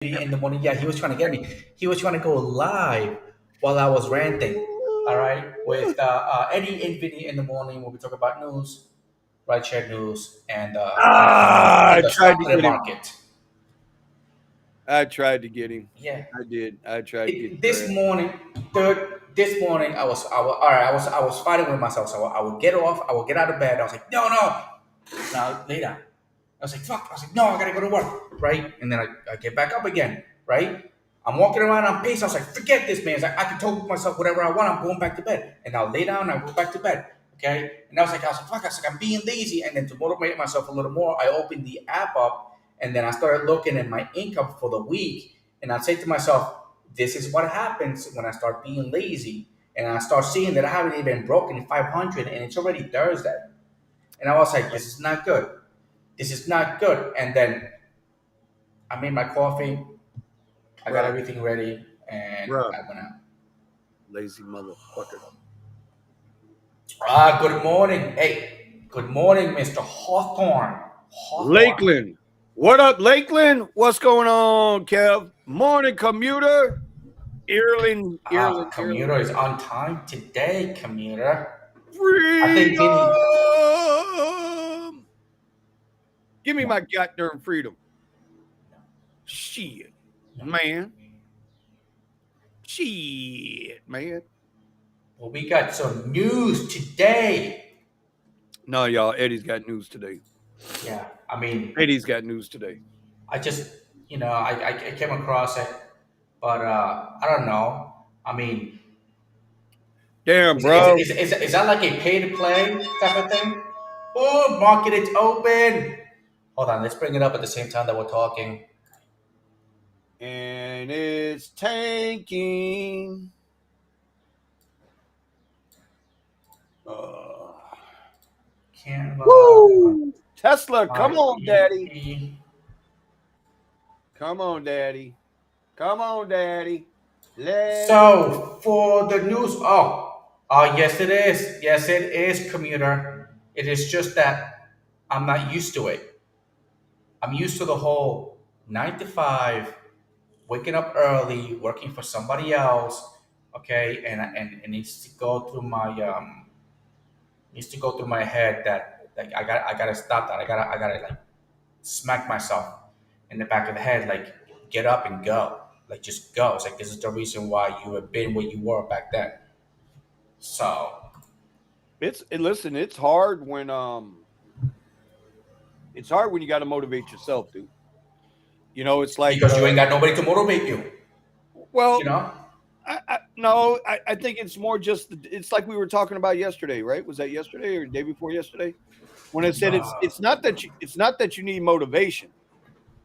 in the morning. Yeah, he was trying to get me. He was trying to go live while I was ranting. All right, with Eddie and Vinny in the morning when we talk about news, rideshare news, and I and the tried stock to get him. market. I tried to get him. Yeah, I did. I tried to get this your ass. morning, this morning all right. I was fighting with myself. So I would get off. I would get out of bed. I was like, no, no. Now lay down. I was like, fuck. I was like, no, I gotta go to work, right? And then I get back up again, right? I'm walking around on pace. I was like, forget this, man. It's like, I can tell myself whatever I want. I'm going back to bed. And I'll lay down and I go back to bed. Okay. And I was like, fuck. I was like, I'm being lazy. And then to motivate myself a little more, I opened the app up and then I started looking at my income for the week. And I say to myself, this is what happens when I start being lazy. And I start seeing that I haven't even broken 500 and it's already Thursday. And I was like, this is not good. This is not good. And then I made my coffee. I got Bruh, everything ready, and bruh, I went out. lazy motherfucker. Good morning. Hey, good morning, Mr. Hawthorne. Hawthorne. Lakeland. What up, Lakeland? What's going on, Kev? Morning, commuter. Earling. Commuter is on time today, commuter. I think Freedom. Vinny, Give me no, my goddamn freedom. no, Shit, no. man. Shit, man. Well, we got some news today. No, y'all. Eddie's got news today. Yeah, I mean, Eddie's got news today. I just, I came across it, but I don't know. I mean, Damn, Is, is, bro. is, is, is that like a pay to play type of thing? Oh, market is open. Hold on, let's bring it up at the same time that we're talking. And it's tanking. Uh, Canva, Woo! Tesla, come on, daddy. IEP. Come on, daddy. Come on, daddy. Let it. So for the news, yes it is. Yes it is, commuter. It is just that I'm not used to it. I'm used to the whole 9 to 5, waking up early, working for somebody else. Okay, and it needs to go through my head that like I gotta stop that. I gotta like smack myself in the back of the head, like get up and go. Like just go. It's like this is the reason why you have been where you were back then. So Listen, it's hard when you got to motivate yourself, dude. It's like because you ain't got nobody to motivate you, you well, know? no, I think it's more just it's like we were talking about yesterday, right? Was that yesterday or the day before yesterday? When I said it's not that you need motivation,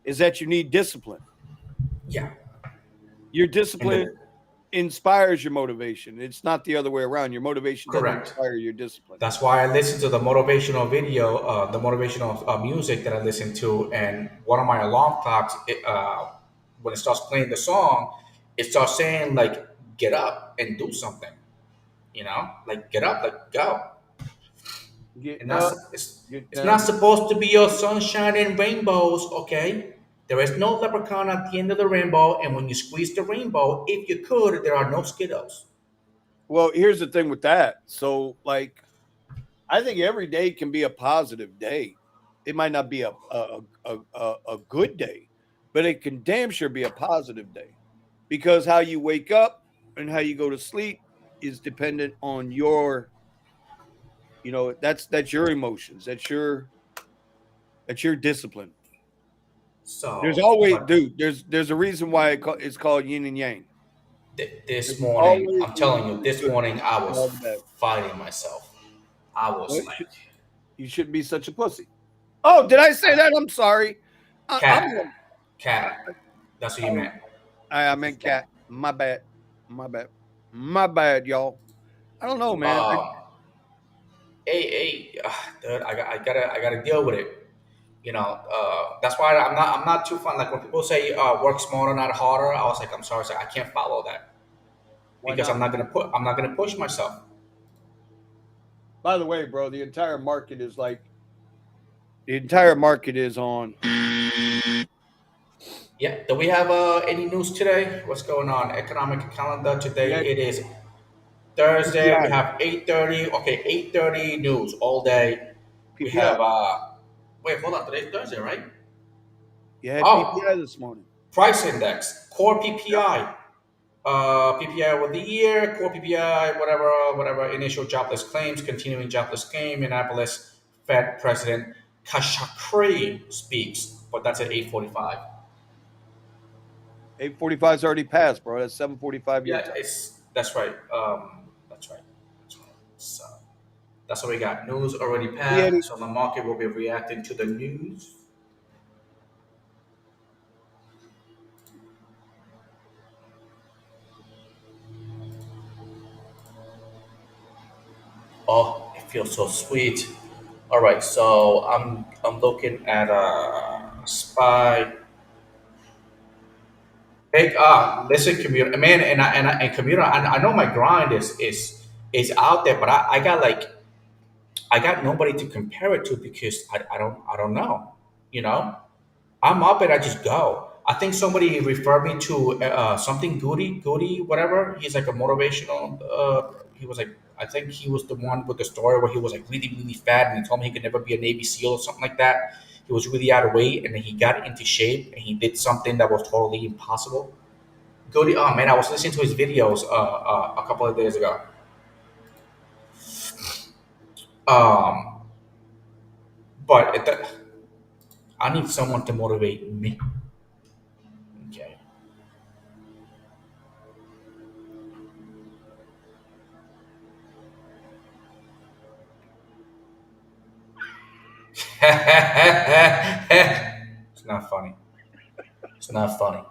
is that you need discipline. Yeah. Your And discipline inspires your motivation. It's not the other way around. Your motivation doesn't correct. inspire your discipline. That's why I listen to the motivational video, the motivational music that I listen to, and one of my alarm clocks, when it starts playing the song, it starts saying like, "Get up and do something," like get up, like go. Get And that's up, get it's not down. supposed to be your sunshine and rainbows, okay? There is no leprechaun at the end of the rainbow, and when you squeeze the rainbow, if you could, there are no Skittles. Well, here's the thing with that. So, like, I think every day can be a positive day. It might not be a good day, but it can damn sure be a positive day because how you wake up and how you go to sleep is dependent on that's your emotions, that's your discipline. There's So, always, but dude. There's a reason why it's called yin and yang. this There's morning, always I'm going to telling be you, the this good morning I and was all the bad. fighting myself. I Well, was like, you shouldn't be such a pussy. Oh, did I say that? I'm sorry. I'm cat, cat. That's what you oh, meant. I meant cat. My bad. My bad. My bad, y'all. I don't know, man. Um, hey, dude, I gotta deal with it. That's why I'm not too fun. Like when people say work smarter, not harder, I was like, I'm sorry, sir, I can't follow that Why because not? I'm not gonna push myself. By the way, bro, the entire market is on Yeah. Do we have any news today? What's going on? Economic calendar Yeah, today. It is Thursday. We PPI. have 8:30. Okay, 8:30 news all day. We PPI. have wait, hold on. Today's Thursday, right? You had PPI Oh, this morning. price index, core Yep. PPI. PPI over the year, core PPI, whatever. Initial jobless claims, continuing jobless claim. Minneapolis Fed President Kashakri speaks, but that's at 8:45. 8:45 is already passed, bro. That's 7:45 your Yeah, time. it's that's right. That's right. That's right. So that's what we got. News already Hey, Eddie. passed, so the market will be reacting to the news. Oh, it feels so sweet. All right, so I'm looking at spy. Hey, listen, commuter, man, and commuter. I know my grind is out there, but I got like I got nobody to compare it to because I don't know. You know, I'm up and I just go. I think somebody referred me to something Goody, whatever. He's like a motivational. He was like, I think he was the one with the story where he was like really fat and he told me he could never be a Navy SEAL or something like that. He was really out of weight and then he got into shape and he did something that was totally impossible. Goody, oh man, I was listening to his videos a couple of days ago. Um, but I need someone to motivate me. Okay. It's not funny. It's not funny.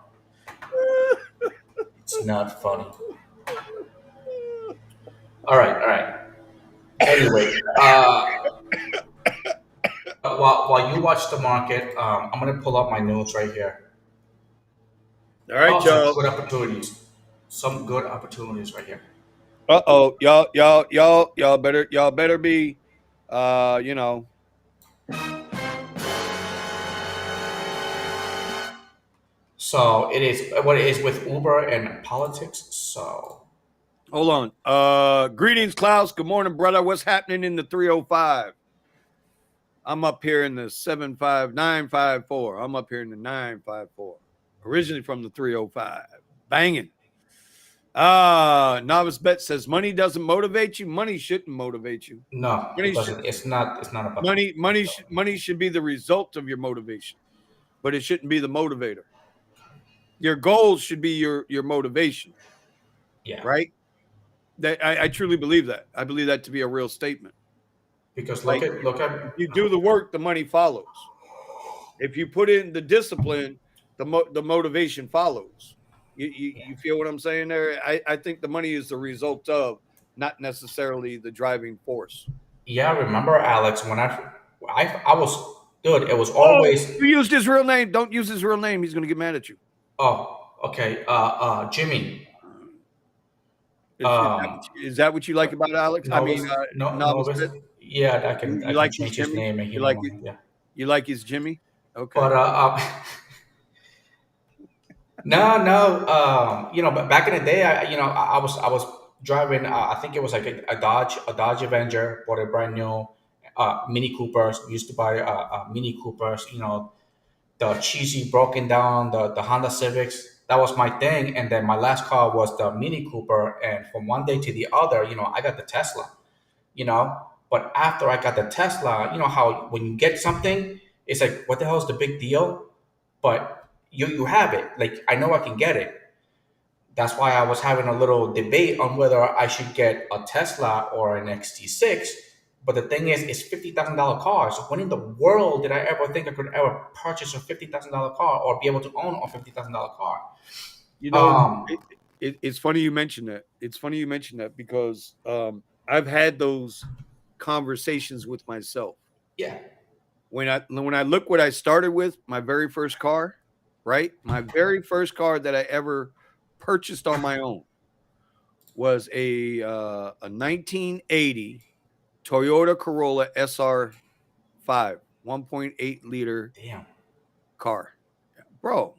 It's not funny. All right. Anyway, while you watch the market, I'm gonna pull up my notes right here. All right, Oh, some y'all. good opportunities. Some good opportunities right here. Uh-oh. Y'all better be you know. So it is what it is with Uber and politics. So Hold on. Greetings, Klaus. Good morning, brother. What's happening in the 305? I'm up here in the 75954. I'm up here in the 954. Originally from the 305. Banging. Novice Bet says money doesn't motivate you. Money shouldn't motivate you. no, it Money should doesn't. It's not. It's not about. money should be the result of your motivation, but it shouldn't be the motivator. Your goals should be your motivation, Yeah, right? That I truly believe that. I believe that to be a real statement. because Like look if at you do the work, the money follows. If you put in the discipline, the motivation follows. yeah. You feel what I'm saying there? I think the money is the result of, not necessarily the driving force. Yeah, remember Alex when I was dude. It was Oh, always you used his real name. Don't use his real name. He's going to get mad at you. okay. Jimmy. Is that what you like about Alex? I mean, Novice, no, novice novice. Pit? Yeah, I You can like his change his Jimmy? name and he You don't like want it? it. Yeah, You like his Jimmy? Okay. but no. But back in the day, I was driving. I think it was like a Dodge Avenger. Bought a brand new Mini Coopers. We used to buy Mini Coopers. The cheesy broken down the Honda Civics. That was my thing. And then my last car was the Mini Cooper. And from one day to the other, I got the Tesla. But after I got the Tesla, you know how when you get something, it's like, what the hell is the big deal? But you have it. Like I know I can get it. That's why I was having a little debate on whether I should get a Tesla or an XT6. But the thing is, it's $50,000 cars. When in the world did I ever think I could ever purchase a $50,000 car or be able to own a $50,000 car? You know, Um, it's funny you mentioned that. It's funny you mentioned that because I've had those conversations with myself. yeah, When I look what I started with, my very first car, right? My very first car that I ever purchased on my own was a 1980 Toyota Corolla SR5, 1.8 liter damn. car. Bro,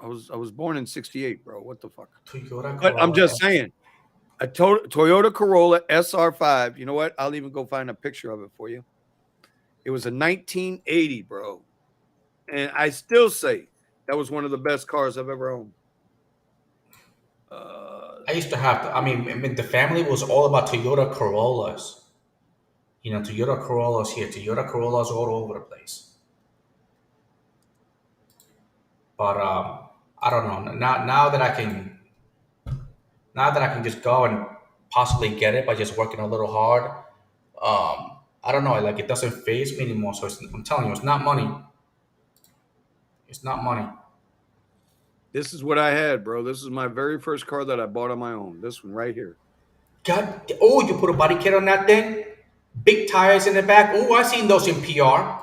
I was born in '68, bro. What the fuck? Toyota But I'm Corolla. just saying, a Toyota Corolla SR5. You know what? I'll even go find a picture of it for you. It was a 1980, bro, and I still say that was one of the best cars I've ever owned. I used to have. I mean, the family was all about Toyota Corollas. You know, Toyota Corollas here, Toyota Corollas all over the place. But I don't know. Now that I can just go and possibly get it by just working a little hard. I don't know. Like it doesn't phase me anymore. So I'm telling you, it's not money. It's not money. This is what I had, bro. This is my very first car that I bought on my own. This one right here. God, oh, you put a body kit on that thing? Big tires in the back. Oh, I've seen those in PR.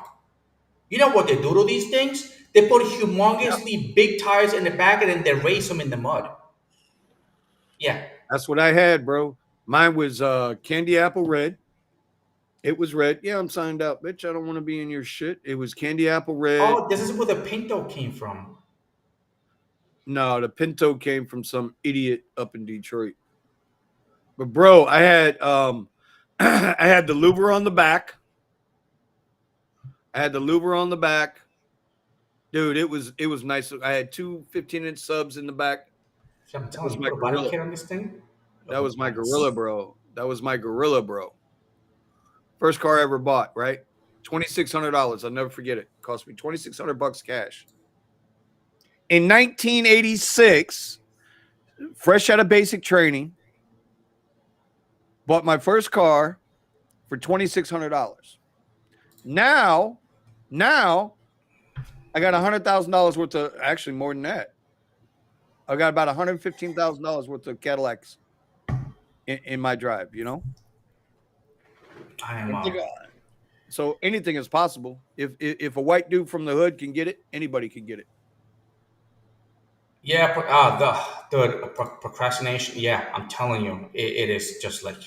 You know what they do to these things? They put humongously big tires in the back and then they race them in the mud. Yeah. That's what I had, bro. Mine was candy apple red. It was red. Yeah, I'm signed up, bitch. I don't want to be in your shit. It was candy apple red. Oh, this is where the Pinto came from. No, the Pinto came from some idiot up in Detroit. But bro, I had I had the louver on the back. Dude, it was nice. I had two 15-inch subs in the back. I'm telling you, put a body kit on this thing. That was my Gorilla, bro. First car I ever bought, right? $2,600. I'll never forget it. It cost me $2,600 cash. In 1986, fresh out of basic training, bought my first car for $2,600. Now, I got $100,000 worth of, actually more than that. I got about $115,000 worth of Cadillacs in my drive, you know? So anything is possible. If a white dude from the hood can get it, anybody can get it. Yeah, the procrastination. Yeah, I'm telling you, it is just like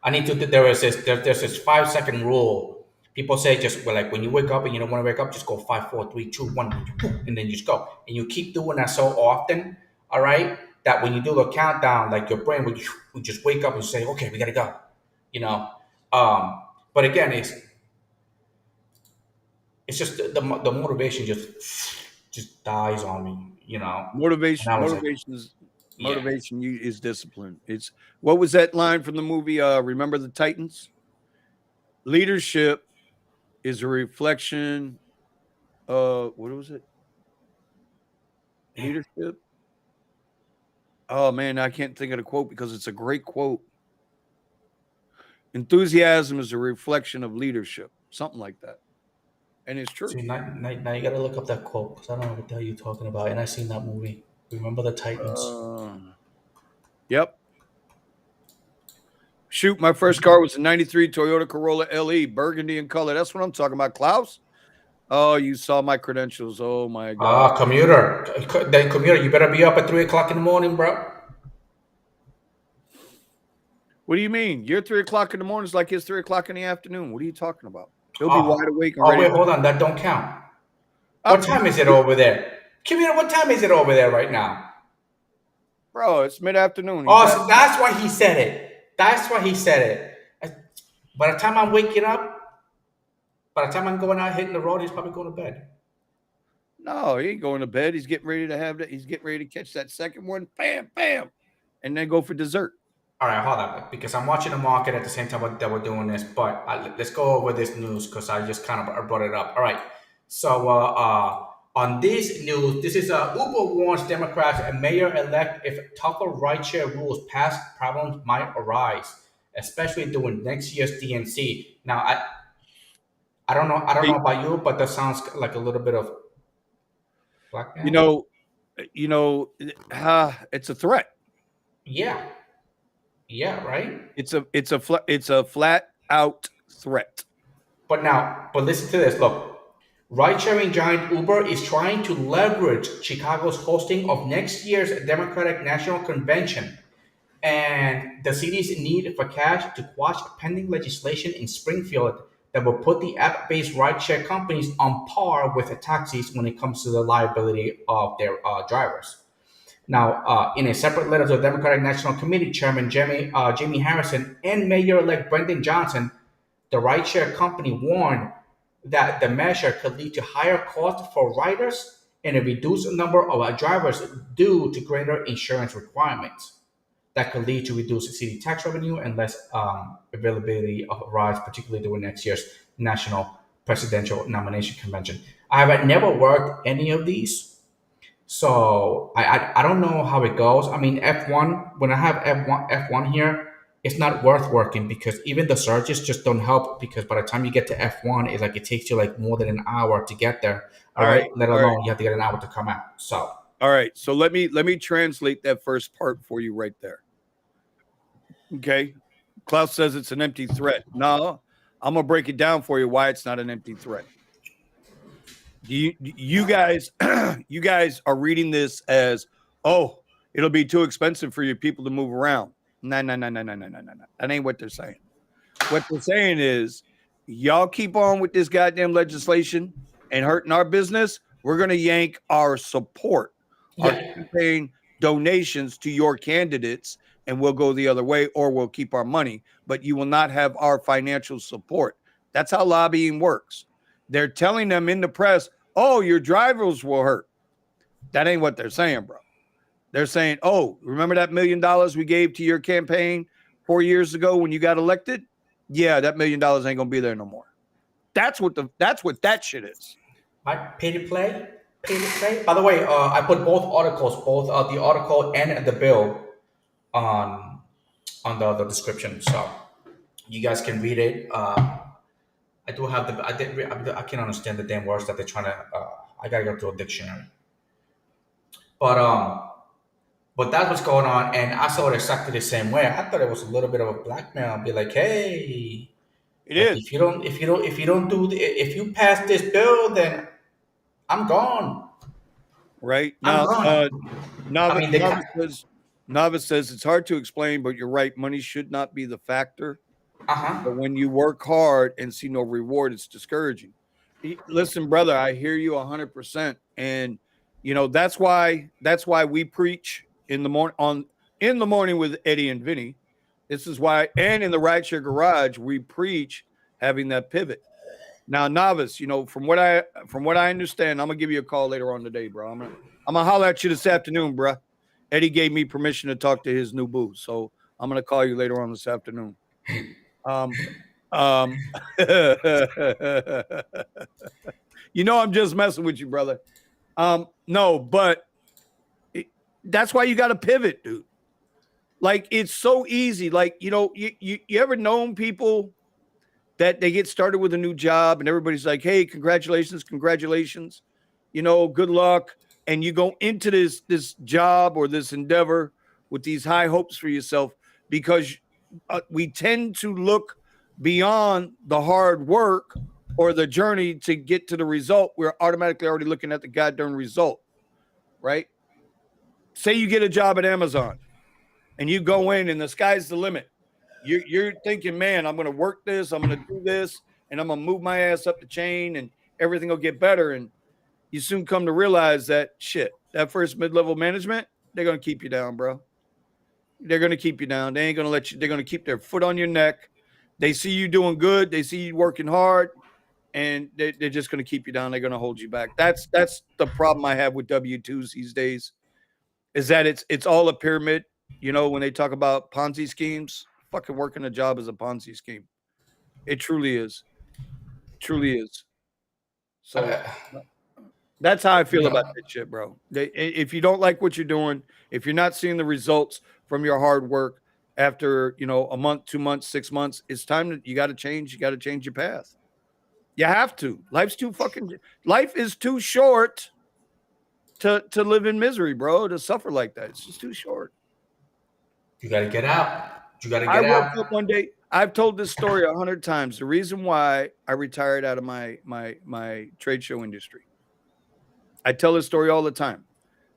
I need to. There's this 5 second rule. People say just like when you wake up and you don't want to wake up, just go 5, 4, 3, 2, 1, and then you just go, and you keep doing that so often. All right, that when you do the countdown, like your brain would just wake up and say, okay, we gotta go. You know, but again, it's just the motivation just dies on me, you know. Motivation is discipline. It's what was that line from the movie Remember the Titans? Leadership is a reflection of what was it? Leadership. Oh man, I can't think of the quote because it's a great quote. Enthusiasm is a reflection of leadership, something like that. And it's true. See, now you gotta look up that quote because I don't know what the hell you're talking about. And I seen that movie. Remember the Titans? Yep. Shoot, my first car was a 93 Toyota Corolla LE, burgundy in color. That's what I'm talking about, Klaus. Oh, you saw my credentials. Oh my God. Commuter. Then commuter, you better be up at 3 o'clock in the morning, bro. What do you mean? Your 3 o'clock in the morning is like his 3 o'clock in the afternoon. What are you talking about? He'll be wide awake. And ready. Wait, hold on. That don't count. What time is it over there? Commuter, what time is it over there right now? Bro, it's mid-afternoon. So that's why he said it. By the time I'm waking up, by the time I'm going out hitting the road, he's probably going to bed. No, he ain't going to bed. He's getting ready to have that. He's getting ready to catch that second one. Bam, bam. And then go for dessert. All right, hold on, because I'm watching the market at the same time that we're doing this. But let's go over this news because I just kind of brought it up. All right, so on this news, this is Uber warns Democrats and mayor-elect if tougher rideshare rules pass, problems might arise, especially during next year's DNC. Now, I don't know about you, but that sounds like a little bit of black man. It's a threat. Yeah, right. It's a flat out threat. But listen to this. Look, ride-sharing giant Uber is trying to leverage Chicago's hosting of next year's Democratic National Convention and the city's need for cash to quash pending legislation in Springfield that will put the app-based rideshare companies on par with the taxis when it comes to the liability of their drivers. Now, in a separate letter to the Democratic National Committee Chairman Jamie Harrison and Mayor-elect Brendan Johnson, the rideshare company warned that the measure could lead to higher costs for riders and a reduced number of drivers due to greater insurance requirements. That could lead to reduced city tax revenue and less availability of rides, particularly during next year's national presidential nomination convention. I have never worked any of these, so I don't know how it goes. I mean, F1, when I have F1 here, it's not worth working because even the surges just don't help because by the time you get to F1, it's like it takes you like more than an hour to get there. All right, let alone you have to get an hour to come out. So all right, so let me translate that first part for you right there. Okay, Klaus says it's an empty threat. No, I'm gonna break it down for you why it's not an empty threat. You guys you guys are reading this as, oh, it'll be too expensive for you people to move around. No. That ain't what they're saying. What they're saying is, y'all keep on with this goddamn legislation and hurting our business. We're gonna yank our support, our campaign donations to your candidates, and we'll go the other way, or we'll keep our money, but you will not have our financial support. That's how lobbying works. They're telling them in the press, oh, your drivers will hurt. That ain't what they're saying, bro. They're saying, oh, remember that $1 million we gave to your campaign 4 years ago when you got elected? Yeah, that $1 million ain't gonna be there no more. That's what that shit is. Right, pay to play. By the way, I put both articles, both the article and the bill, on the description, so you guys can read it. I do have I can't understand the damn words that they're trying to. I gotta go to a dictionary. But that's what's going on, and I saw it exactly the same way. I thought it was a little bit of a blackmail. Be like, hey, it is. If you pass this bill, then I'm gone. Right now, Novice says it's hard to explain, but you're right. Money should not be the factor. But when you work hard and see no reward, it's discouraging. Listen, brother, I hear you 100%, and that's why we preach in the morning with Eddie and Vinny. This is why, and in the Rideshare Garage, we preach having that pivot. Now, Novice, from what I understand, I'm gonna give you a call later on today, bro. I'm gonna holler at you this afternoon, bro. Eddie gave me permission to talk to his new boo, so I'm gonna call you later on this afternoon. I'm just messing with you, brother. No, but that's why you got to pivot, dude. Like, it's so easy. Like, you ever known people that they get started with a new job and everybody's like, hey, congratulations, good luck. And you go into this job or this endeavor with these high hopes for yourself because we tend to look beyond the hard work or the journey to get to the result. We're automatically already looking at the goddamn result, right? Say you get a job at Amazon and you go in and the sky's the limit. You're thinking, man, I'm going to work this, I'm going to do this, and I'm going to move my ass up the chain and everything will get better. And you soon come to realize that that first mid-level management, they're going to keep you down, bro. They're going to keep you down. They ain't going to let you. They're going to keep their foot on your neck. They see you doing good. They see you working hard, and they're just going to keep you down. They're going to hold you back. That's the problem I have with W-2s these days, is that it's all a pyramid. When they talk about Ponzi schemes, fucking working a job is a Ponzi scheme. It truly is. Truly is. So that's how I feel about that shit, bro. If you don't like what you're doing, if you're not seeing the results from your hard work after, a month, 2 months, 6 months, it's time you got to change. You got to change your path. You have to. Life is too short to live in misery, bro, to suffer like that. It's just too short. You got to get out. I woke up one day. I've told this story 100 times. The reason why I retired out of my trade show industry. I tell this story all the time.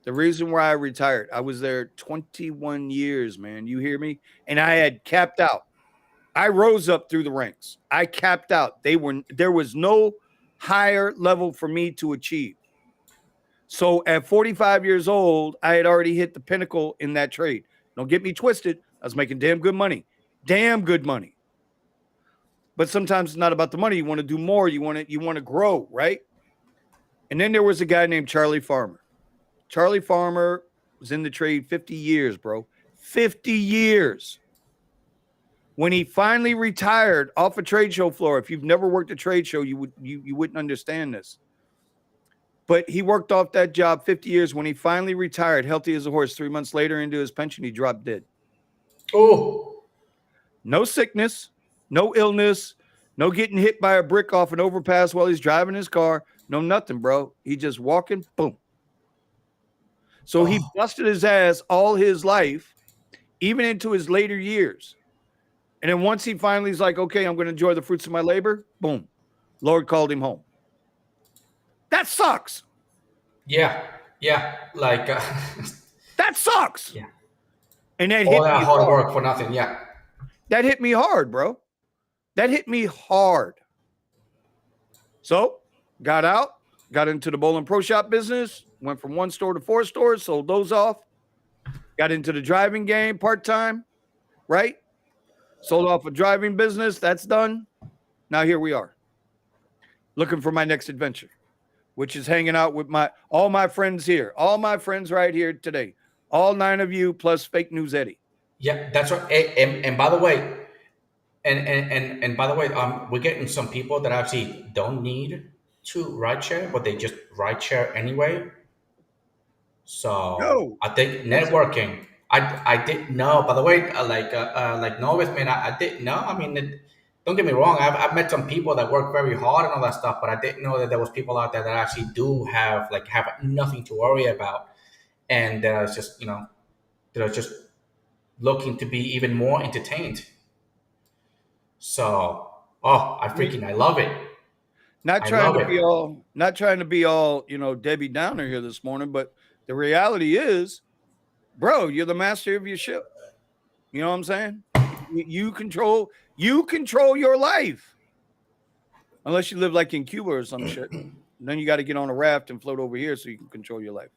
The reason why I retired, I was there 21 years, man. You hear me? And I had capped out. I rose up through the ranks. I capped out. There was no higher level for me to achieve. So at 45 years old, I had already hit the pinnacle in that trade. Don't get me twisted. I was making damn good money. Damn good money. But sometimes it's not about the money. You want to do more. You want to grow, right? And then there was a guy named Charlie Farmer. Charlie Farmer was in the trade 50 years, bro. 50 years. When he finally retired off a trade show floor, if you've never worked a trade show, you wouldn't understand this. But he worked off that job 50 years. When he finally retired, healthy as a horse, 3 months later into his pension, he dropped dead. Oh. No sickness, no illness, no getting hit by a brick off an overpass while he's driving his car. No nothing, bro. He just walking, boom. So he busted his ass all his life, even into his later years. And then once he finally is like, okay, I'm going to enjoy the fruits of my labor, boom, Lord called him home. That sucks. Yeah. Like that sucks. Yeah. And that all that hard work for nothing. Yeah. That hit me hard, bro. That hit me hard. So got out, got into the bowling pro shop business, went from 1 store to 4 stores, sold those off, got into the driving game part-time, right? Sold off a driving business. That's done. Now here we are, looking for my next adventure, which is hanging out with all my friends here, all my friends right here today, all 9 of you plus fake news Eddie. Yeah, that's right. And by the way, and by the way, we're getting some people that actually don't need to rideshare, but they just rideshare anyway. So I think networking. I didn't know. By the way, like Novice, man, I didn't know. I mean, don't get me wrong. I've met some people that work very hard and all that stuff, but I didn't know that there was people out there that actually do have nothing to worry about, and it's just they're just looking to be even more entertained. So, I love it. Not trying to be all, Debbie Downer here this morning, but the reality is, bro, you're the master of your ship. You know what I'm saying? You control your life. Unless you live like in Cuba or some shit. Then you got to get on a raft and float over here so you can control your life.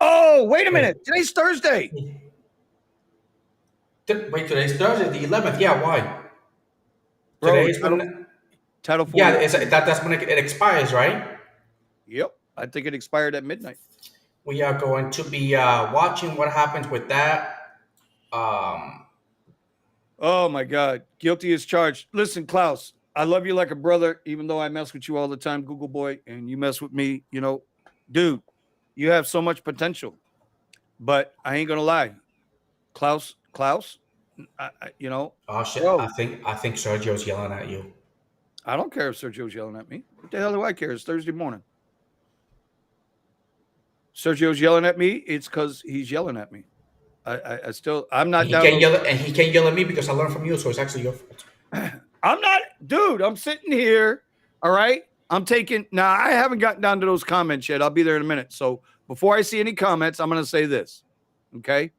Oh, wait a minute. Today's Thursday. Wait, today's Thursday, the 11th. Yeah, why? Bro, Today's Title 4. Yeah, that's when it expires, right? Yep. I think it expired at midnight. We are going to be watching what happens with that. Oh, my God. Guilty as charged. Listen, Klaus, I love you like a brother, even though I mess with you all the time, Google boy, and you mess with me. Dude, you have so much potential. But I ain't going to lie. Klaus, oh, shit. Bro, I think Sergio's yelling at you. I don't care if Sergio's yelling at me. What the hell do I care? It's Thursday morning. Sergio's yelling at me. It's because he's yelling at me. I'm not down. He can't yell at me because I learned from you, so it's actually your fault. I'm not, dude. I'm sitting here. All right. I haven't gotten down to those comments yet. I'll be there in a minute. So before I see any comments, I'm going to say this. Okay.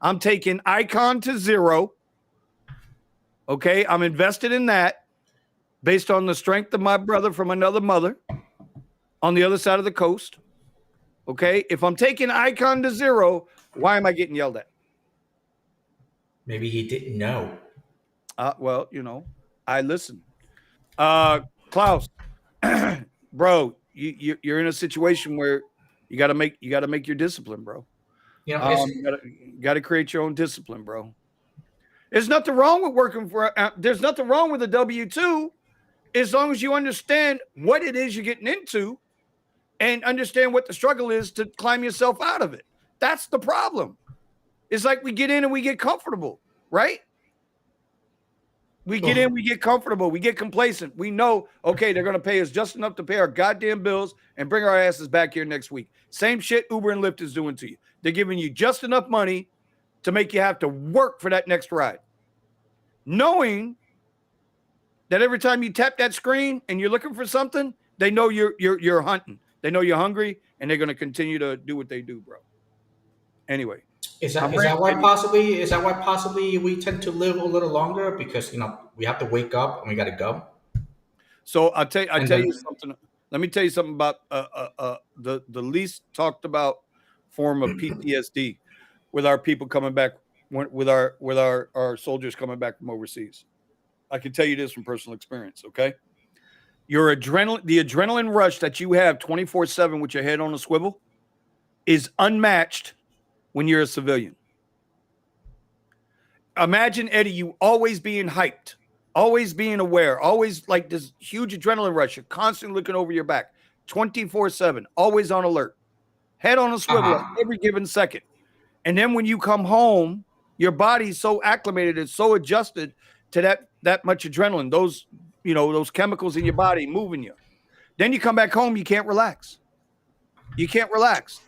I'm taking Icon to 0. Okay. I'm invested in that based on the strength of my brother from another mother on the other side of the coast. Okay. If I'm taking Icon to 0, why am I getting yelled at? Maybe he didn't know. Well, I listen. Klaus, bro, you're in a situation where you got to make your discipline, bro. You got to create your own discipline, bro. There's nothing wrong with working for. There's nothing wrong with a W-2, as long as you understand what it is you're getting into, and understand what the struggle is to climb yourself out of it. That's the problem. It's like we get in and we get comfortable, right? We get in, we get comfortable, we get complacent. We know, okay, they're going to pay us just enough to pay our goddamn bills and bring our asses back here next week. Same shit Uber and Lyft is doing to you. They're giving you just enough money to make you have to work for that next ride. Knowing that every time you tap that screen and you're looking for something, they know you're hunting. They know you're hungry, and they're going to continue to do what they do, bro. Anyway. I'm Is that why possibly we tend to live a little longer because we have to wake up and we got to go. So I And tell you then something. Let me tell you something about the least talked about form of PTSD with our people coming back, with our soldiers coming back from overseas. I can tell you this from personal experience. Okay, the adrenaline rush that you have 24/7 with your head on a swivel is unmatched when you're a civilian. Imagine, Eddie, you always being hyped, always being aware, always like this huge adrenaline rush. You're constantly looking over your back 24/7, always on alert, head on a swivel at uh-huh. every given second. And then when you come home, your body's so acclimated, it's so adjusted to that much adrenaline, those chemicals in your body moving you. Then you come back home, you can't relax. You can't relax.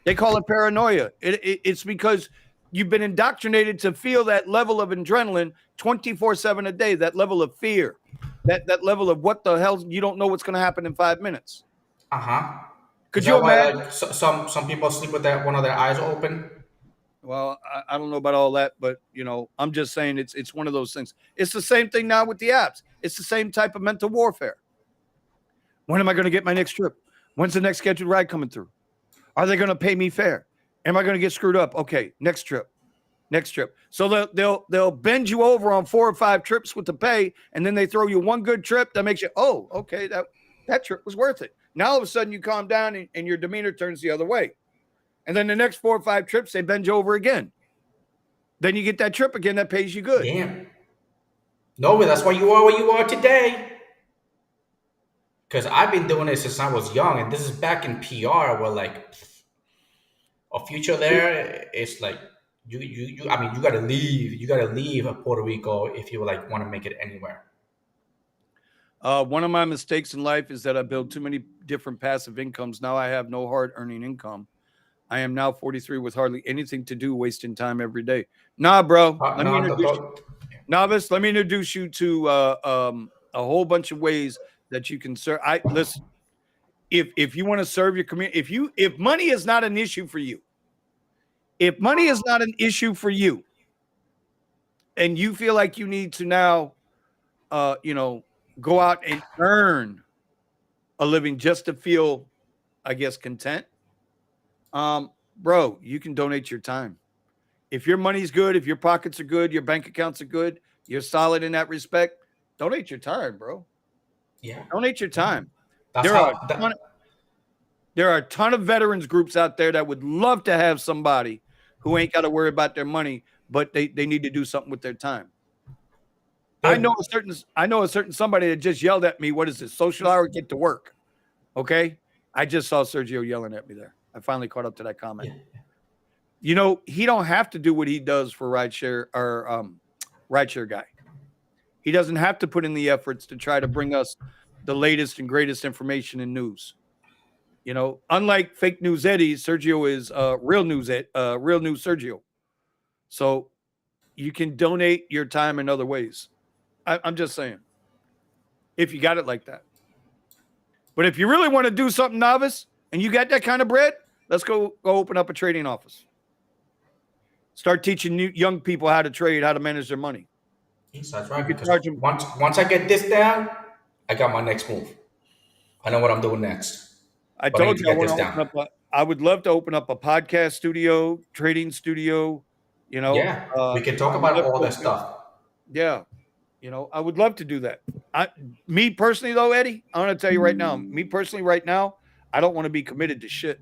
They call it paranoia. It's because you've been indoctrinated to feel that level of adrenaline 24/7 a day, that level of fear, that level of what the hell, you don't know what's going to happen in 5 minutes. Uh-huh. Is Could you that why imagine? like some people sleep with one of their eyes open? Well, I don't know about all that, but I'm just saying it's one of those things. It's the same thing now with the apps. It's the same type of mental warfare. When am I going to get my next trip? When's the next scheduled ride coming through? Are they going to pay me fair? Am I going to get screwed up? Okay, next trip. So they'll bend you over on 4 or 5 trips with the pay, and then they throw you one good trip that makes you, oh, okay, that trip was worth it. Now all of a sudden you calm down and your demeanor turns the other way. And then the next 4 or 5 trips, they bend you over again. Then you get that trip again that pays you good. Damn. No, but that's why you are where you are today. Because I've been doing it since I was young, and this is back in PR where like a future there is like you I mean you gotta leave Puerto Rico if you like want to make it anywhere. One of my mistakes in life is that I built too many different passive incomes. Now I have no hard earning income. I am now 43 with hardly anything to do, wasting time every day. Nah, bro. Let me No, introduce you, novice. Let me introduce you to a whole bunch of ways that you can serve. I listen. If you want to serve your community, if money is not an issue for you, if money is not an issue for you, and you feel like you need to now, go out and earn a living just to feel, I guess, content, bro, you can donate your time. If your money's good, if your pockets are good, your bank accounts are good, you're solid in that respect, donate your time, bro. yeah, Donate your yeah. time. That's There are how that. there are a ton of veterans groups out there that would love to have somebody who ain't got to worry about their money, but they need to do something with their time. I know There, a certain somebody that just yelled at me. What is this? Social hour, get to work. Okay. I just saw Sergio yelling at me there. I finally caught up to that comment. yeah. He don't have to do what he does for rideshare or rideshare guy. He doesn't have to put in the efforts to try to bring us the latest and greatest information and news. Unlike fake news Eddie, Sergio is real news Sergio. So you can donate your time in other ways. I'm just saying, if you got it like that. But if you really want to do something novice and you got that kind of bread, let's go open up a trading office. Start teaching young people how to trade, how to manage their money. Yes, that's You right. could Because charge them. once I get this down, I got my next move. I know what I'm doing next, I but I need told to you I get want this to down. open up. I would love to open up a podcast studio, trading studio. Yeah, we can I talk would about love to all that open. stuff. Yeah, I would love to do that. Me personally, though, Eddie, I want to tell you right now. Me personally, right now, I don't want to be committed to shit.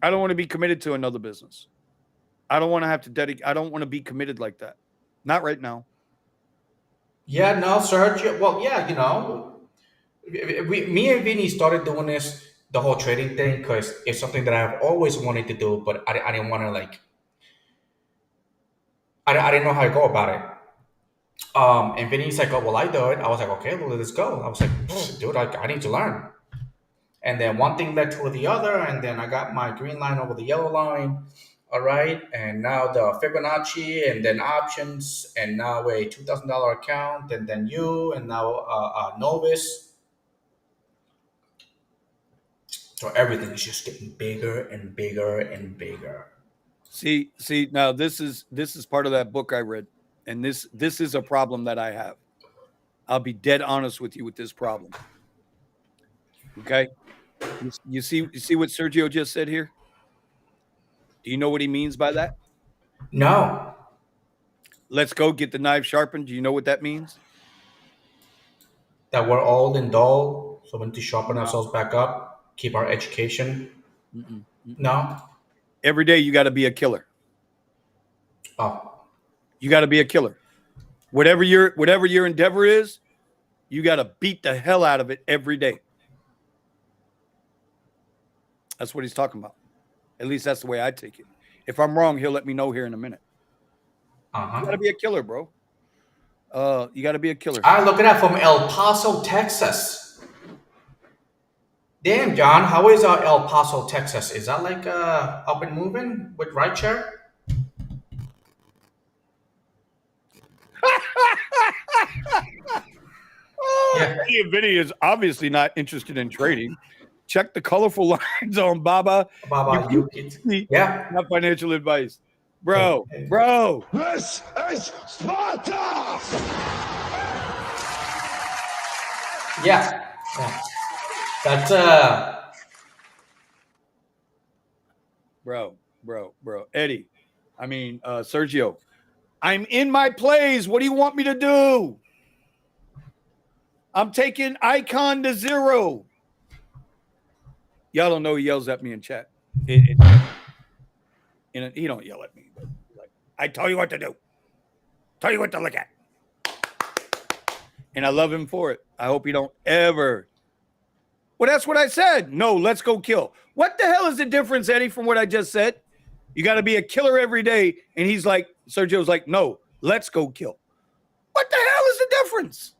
I don't want to be committed to another business. I don't want to have to dedicate. I don't want to be committed like that. Not right now. Yeah, no, Sergio. Well, yeah, me and Vinny started doing this, the whole trading thing, because it's something that I've always wanted to do, but I didn't want to like, I didn't know how to go about it. And Vinny's like, oh, well, I do it. I was like, okay, well, let's go. I was like, dude, I need to learn. And then one thing led to the other, and then I got my green line over the yellow line. All right, and now the Fibonacci, and then options, and now a $2,000 account, and then you, and now Novice. So everything is just getting bigger and bigger and bigger. See, now this is part of that book I read, and this is a problem that I have. I'll be dead honest with you with this problem. Okay, you see what Sergio just said here? Do you know what he means by that? No, Let's go get the knife sharpened. Do you know what that means? that we're old and dull, so we need to sharpen No. ourselves back up, keep our education. Mm-mm, mm-mm. No. Every day you got to be a killer. Oh, You got to be a killer. Whatever your endeavor is, you got to beat the hell out of it every day. That's what he's talking about. At least that's the way I take it. If I'm wrong, he'll let me know here in a minute. You got to be a killer, bro. You got to be a killer. I look at that from El Paso, Texas. Damn, John, how is El Paso, Texas? Is that like up and moving with rideshare? Yeah. Eddie and Vinny is obviously not interested in trading. Check the colorful lines on Baba. Yeah. Not financial advice. Bro. This is Sparta! Yeah. That's Bro. Eddie. I mean, Sergio. I'm in my plays. What do you want me to do? I'm taking icon to 0. Y'all don't know he yells at me in chat. He don't yell at me. But like, I tell you what to do. Tell you what to look at. And I love him for it. I hope he don't ever. Well, that's what I said. No, let's go kill. What the hell is the difference, Eddie, from what I just said? You got to be a killer every day. And he's like, Sergio's like, no, let's go kill. What the hell is the difference?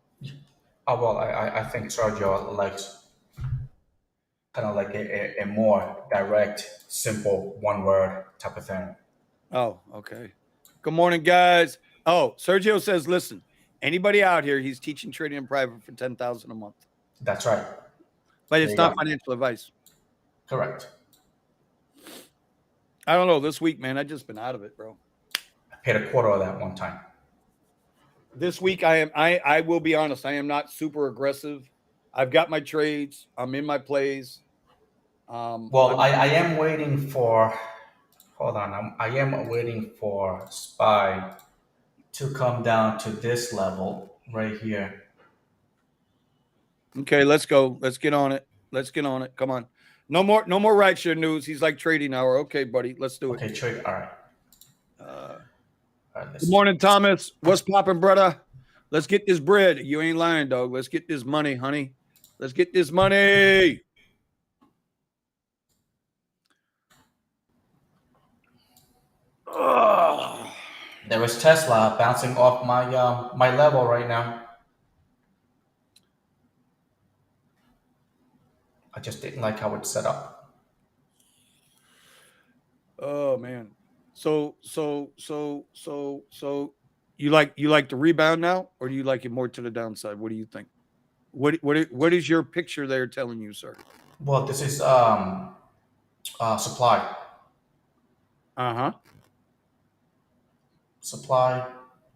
oh well, I think Sergio likes kind of like a more direct, simple, one word type of thing. Oh, okay. Good morning, guys. Oh, Sergio says, listen, anybody out here, he's teaching trading in private for $10,000 a month. That's right. But it's not financial advice. Correct. I don't know. This week, man, I've just been out of it, bro. I paid a quarter of that one time. This week, I will be honest, I am not super aggressive. I've got my trades. I'm in my plays. Well, I am waiting for. Hold on. I am waiting for SPY to come down to this level right here. Okay, let's go. Let's get on it. Come on. No more rideshare news. He's like trading hour. Okay, buddy. Let's do it. Okay, trade. All right. Good morning, Thomas. What's poppin', brother? Let's get this bread. You ain't lying, dog. Let's get this money, honey. Let's get this money. There is Tesla bouncing off my my level right now. I just didn't like how it's set up. Oh man. So you like the rebound now, or do you like it more to the downside? What do you think? What is your picture there telling you, sir? Well, this is supply. Supply,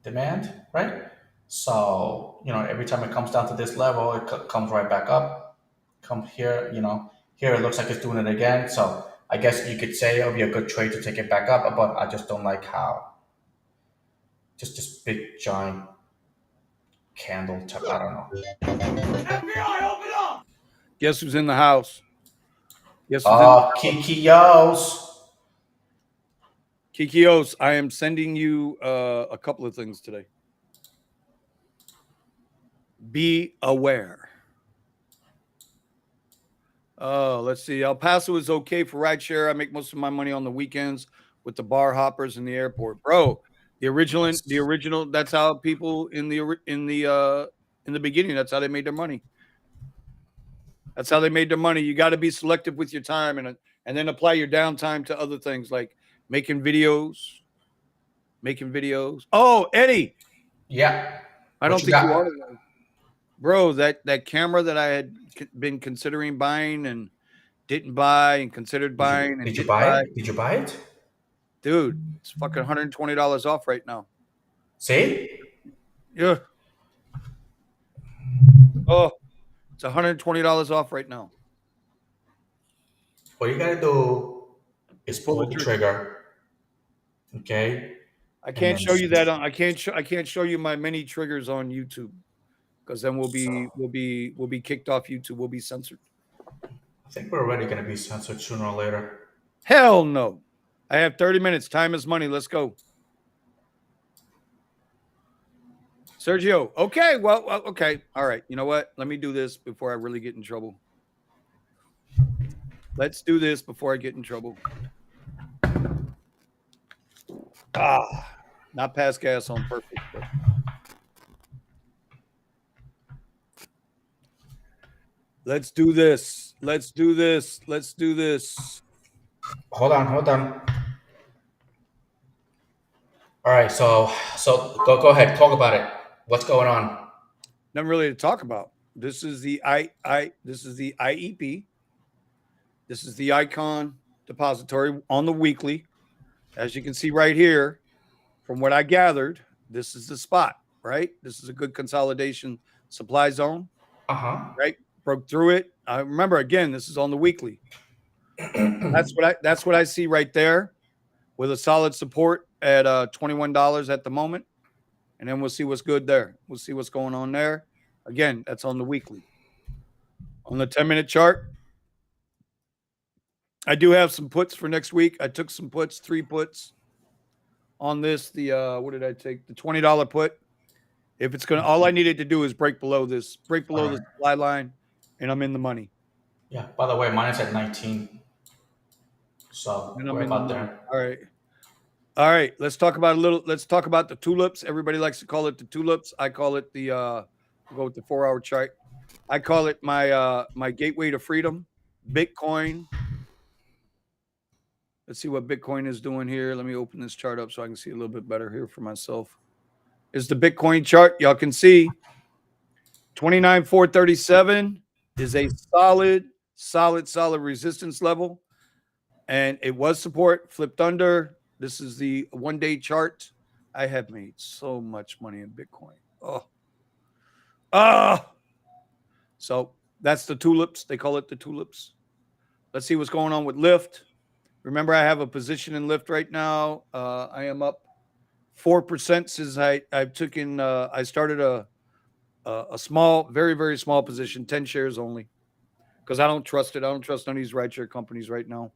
demand, right? So, every time it comes down to this level, it comes right back up. Come here, here it looks like it's doing it again. So I guess you could say it'll be a good trade to take it back up, but I just don't like how just this big giant candle type. I don't know. FBI, open up! Guess who's in the house? Kikios, I am sending you a couple of things today. Be aware. Let's see. El Paso is okay for rideshare. I make most of my money on the weekends with the bar hoppers in the airport, bro. The original. That's how people in the beginning. That's how they made their money. You got to be selective with your time and then apply your downtime to other things like making videos. Oh, Eddie. Yeah. I don't think you are. Bro, that camera that I had been considering buying and didn't buy and considered buying and Did you didn't buy buy. it? Did you buy it? Dude, it's fucking $120 off right now. See? Yeah. Oh, it's $120 off right now. What you gotta do is Pull pull the the trigger. trigger. Okay. I And can't then show you that on, I can't show you my many triggers on YouTube because then we'll be kicked off YouTube. We'll be censored. I think we're already gonna be censored sooner or later. Hell no. I have 30 minutes. Time is money. Let's go. Sergio. Okay. Well, okay. All right. You know what? Let me do this before I really get in trouble. Let's do this before I get in trouble. Not pass gas on purpose. But. Let's do this. Let's do this. Let's do this. Hold on. All right, so go ahead, talk about it. What's going on? Nothing really to talk about. This is the this is the IEP. This is the icon depository on the weekly. As you can see right here, from what I gathered, this is the spot, right? This is a good consolidation supply zone. Right? Broke through it. I remember again, this is on the weekly. That's what I see right there with a solid support at $21 at the moment. And then we'll see what's good there. We'll see what's going on there. Again, that's on the weekly. On the 10-minute chart, I do have some puts for next week. I took some puts, 3 puts on this. The what did I take? The $20 put. If it's gonna, all I needed to do is break below the supply line, and I'm in the money. Yeah. By the way, mine is at 19. So we're about there. All right. Let's talk about the tulips. Everybody likes to call it the tulips. I call it the we'll go with the 4-hour chart. I call it my my gateway to freedom, Bitcoin. Let's see what Bitcoin is doing here. Let me open this chart up so I can see a little bit better here for myself. Is the Bitcoin chart. Y'all can see 29,437 is a solid resistance level. And it was support, flipped under. This is the 1-day chart. I have made so much money in Bitcoin. So that's the tulips. They call it the tulips. Let's see what's going on with Lyft. Remember, I have a position in Lyft right now. I am up 4% since I took in. I started a small, very small position, 10 shares only, because I don't trust it. I don't trust none of these rideshare companies right now.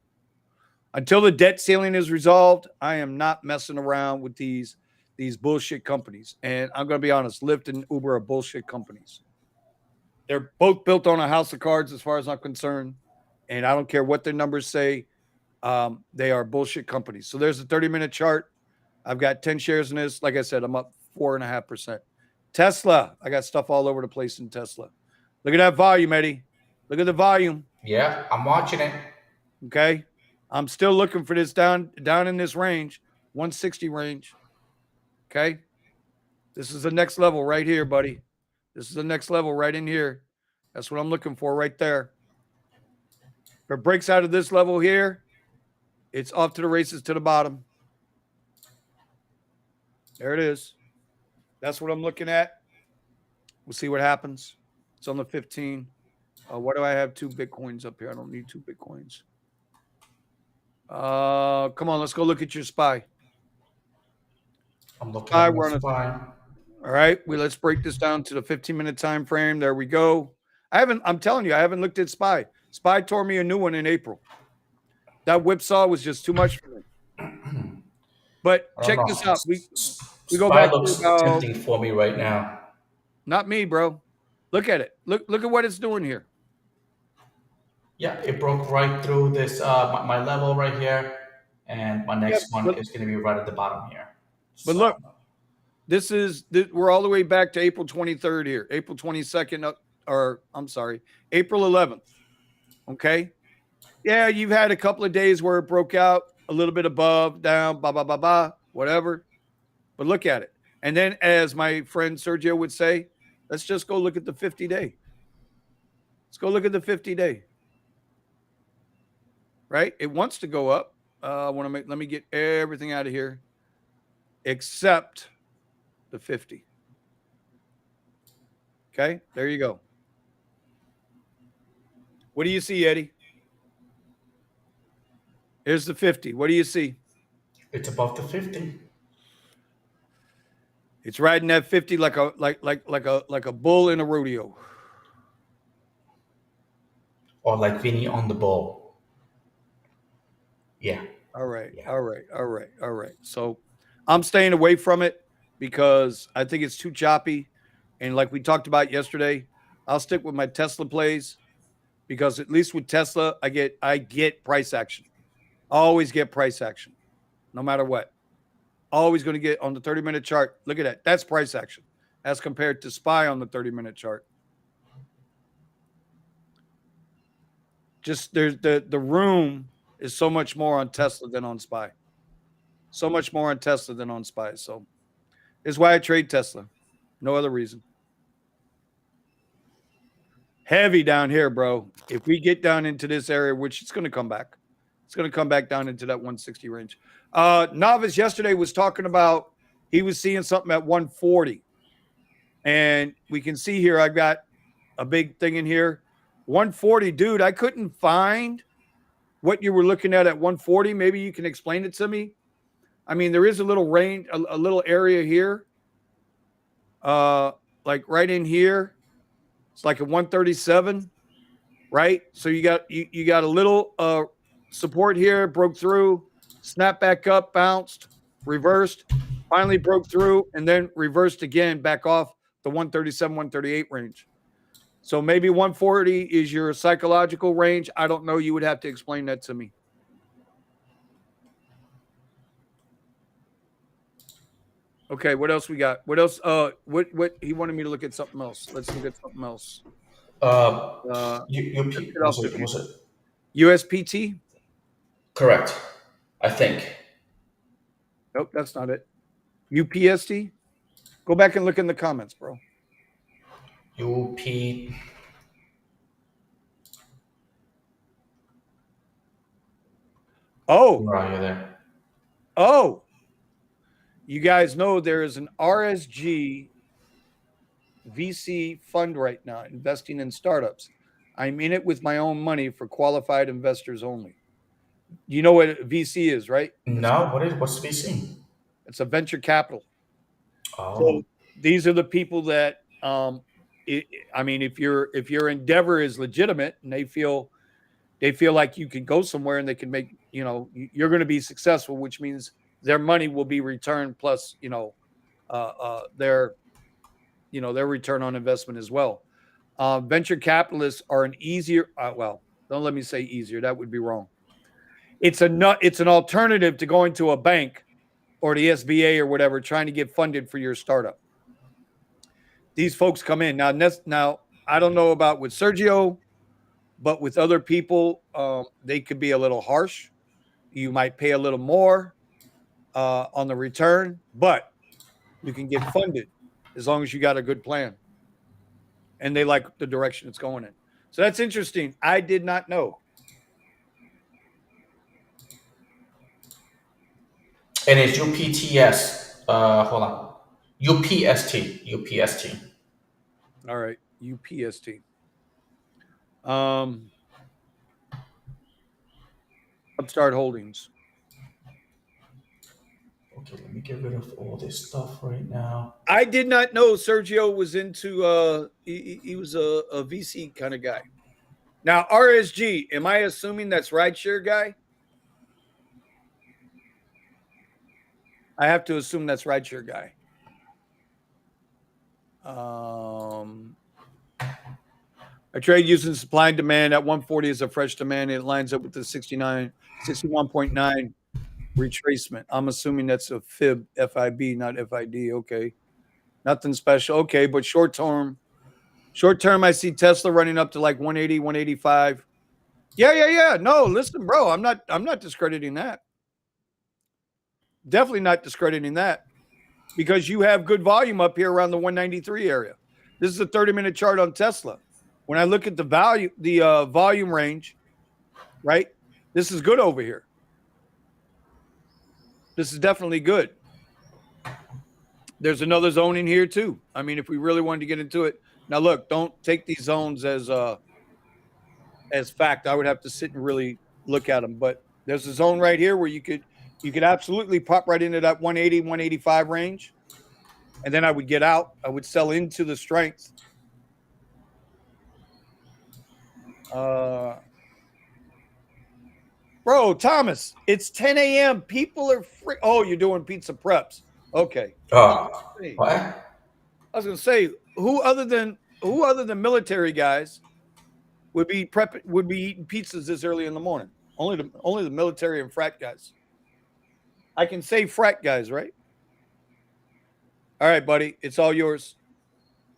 Until the debt ceiling is resolved, I am not messing around with these bullshit companies. And I'm going to be honest, Lyft and Uber are bullshit companies. They're both built on a house of cards as far as I'm concerned. And I don't care what their numbers say. They are bullshit companies. So there's a 30-minute chart. I've got 10 shares in this. Like I said, I'm up 4.5%. Tesla, I got stuff all over the place in Tesla. Look at that volume, Eddie. Look at the volume. Yeah, I'm watching it. Okay. I'm still looking for this down in this range, 160 range. Okay. This is the next level right here, buddy. This is the next level right in here. That's what I'm looking for right there. If it breaks out of this level here, it's off to the races to the bottom. There it is. That's what I'm looking at. We'll see what happens. It's on the 15. Why do I have 2 Bitcoins up here? I don't need 2 Bitcoins. Come on, let's go look at your SPY. I'm looking at my SPY. All right, let's break this down to the 15-minute time frame. There we go. I'm telling you, I haven't looked at SPY. SPY tore me a new one in April. That whipsaw was just too much for me. But check this out. We go back. SPY looks tempting for me right now. Not me, bro. Look at it. Look at what it's doing here. Yeah, it broke right through this my level right here, and my next one is going to be right at the bottom here. But look, we're all the way back to April 23rd here, April 22nd, or I'm sorry, April 11th. Okay. Yeah, you've had a couple of days where it broke out a little bit above, down, whatever. But look at it. And then, as my friend Sergio would say, let's just go look at the 50-day. Let's go look at the 50-day. right? It wants to go up. Let me get everything out of here except the 50. Okay, there you go. What do you see, Eddie? Here's the 50. What do you see? It's above the 50. It's riding that 50 like a bull in a rodeo. Or like Vinny on the ball. Yeah. All right. Yeah. All right. All right. All right. So I'm staying away from it because I think it's too choppy. And like we talked about yesterday, I'll stick with my Tesla plays because at least with Tesla, I get price action. I always get price action, no matter what. Always going to get on the 30-minute chart. Look at that. That's price action as compared to SPY on the 30-minute chart. Just there's the room is so much more on Tesla than on SPY. So much more on Tesla than on SPY. So it's why I trade Tesla. No other reason. Heavy down here, bro. If we get down into this area, which it's going to come back. It's going to come back down into that 160 range. Novice yesterday was talking about he was seeing something at 140. And we can see here, I've got a big thing in here. 140, dude, I couldn't find what you were looking at 140. Maybe you can explain it to me. I mean, there is a little range, a little area here. Like right in here. It's like a 137, right? So you got a little support here, broke through, snapped back up, bounced, reversed, finally broke through, and then reversed again back off the 137, 138 range. So maybe 140 is your psychological range. I don't know. You would have to explain that to me. Okay, what else we got? What else? What he wanted me to look at something else. Let's look at something else. Was it USPT? Correct. I think. Nope, that's not it. UPST? Go back and look in the comments, bro. UP. Oh. Where are you there? Oh. You guys know there is an RSG VC fund right now investing in startups. I'm in it with my own money for qualified investors only. You know what VC is, right? No, what's VC? It's a venture capital. Oh. So these are the people that I mean, if your endeavor is legitimate and they feel like you can go somewhere and they can make, you're going to be successful, which means their money will be returned plus, their return on investment as well. Venture capitalists are an easier, well, don't let me say easier. That would be wrong. It's an alternative to going to a bank or the SBA or whatever, trying to get funded for your startup. These folks come in. Now, I don't know about with Sergio, but with other people, they could be a little harsh. You might pay a little more on the return, but you can get funded as long as you got a good plan. And they like the direction it's going in. So that's interesting. I did not know. And it's UPTS. Hold on. UPST. All right. UPST. Upstart Holdings. Okay, let me get rid of all this stuff right now. I did not know Sergio was into he was a VC kind of guy. Now, RSG, am I assuming that's Rideshare guy? I have to assume that's Rideshare guy. I trade using supply and demand at 140 is a fresh demand. It lines up with the 61.9 retracement. I'm assuming that's a FIB, FIB, not FID. Okay. Nothing special. Okay. But short term, I see Tesla running up to like 180, 185. Yeah. No, listen, bro, I'm not discrediting that. Definitely not discrediting that because you have good volume up here around the 193 area. This is a 30-minute chart on Tesla. When I look at the volume range, right? This is good over here. This is definitely good. There's another zone in here too. I mean, if we really wanted to get into it. Now look, don't take these zones as fact. I would have to sit and really look at them. But there's a zone right here where you could absolutely pop right into that 180, 185 range. And then I would get out. I would sell into the strength. Bro, Thomas, it's 10 a.m. People are free. Oh, you're doing pizza preps. Okay. What? I was gonna say, who other than military guys would be eating pizzas this early in the morning? Only the military and frat guys. I can say frat guys, right? All right, buddy, it's all yours.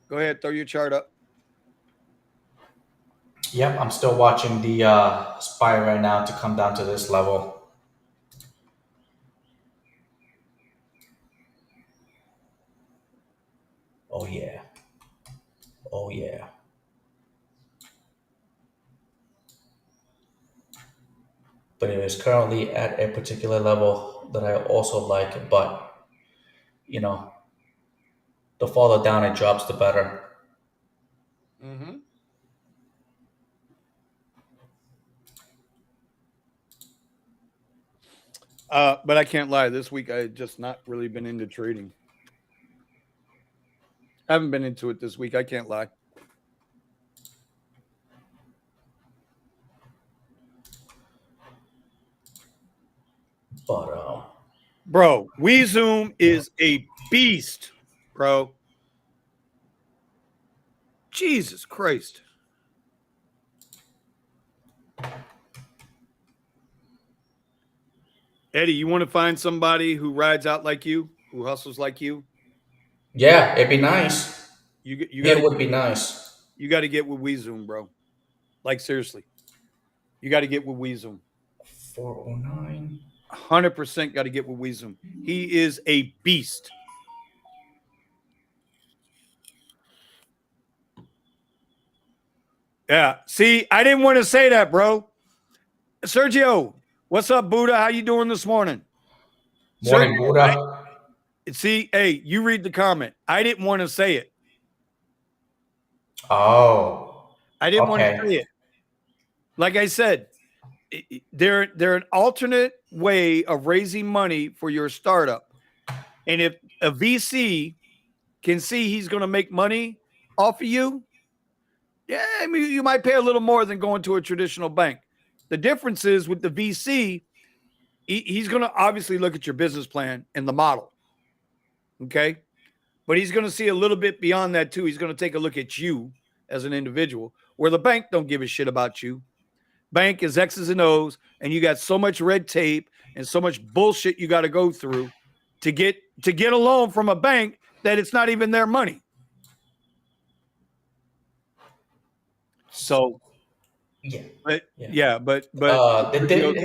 Go ahead, throw your chart up. Yep, I'm still watching the SPY right now to come down to this level. Oh yeah. Oh yeah. But it is currently at a particular level that I also like, but you know, the farther down it drops, the better. Mm-hmm. But I can't lie. This week I just not really been into trading. I haven't been into it this week. I can't lie. But bro, WeZoom is a beast, bro. Jesus Christ. Eddie, you want to find somebody who rides out like you, who hustles like you? yeah, it'd be nice. It would be nice. You got to get with WeZoom, bro. Like seriously, you got to get with WeZoom. 409. 100% got to get with WeZoom. He is a beast. Yeah. See, I didn't want to say that, bro. Sergio, what's up, Buddha? How you doing this morning? Morning, Sergio, Buddha. See, hey, you read the comment. I didn't want to say it. Oh. I didn't want to say it. Like I said, they're an alternate way of raising money for your startup. And if a VC can see he's going to make money off of you, yeah, I mean, you might pay a little more than going to a traditional bank. The difference is with the VC, he's going to obviously look at your business plan and the model. Okay. But he's going to see a little bit beyond that too. He's going to take a look at you as an individual, where the bank don't give a shit about you. Bank is X's and O's, and you got so much red tape and so much bullshit you got to go through to get a loan from a bank that it's not even their money. So, yeah, but hey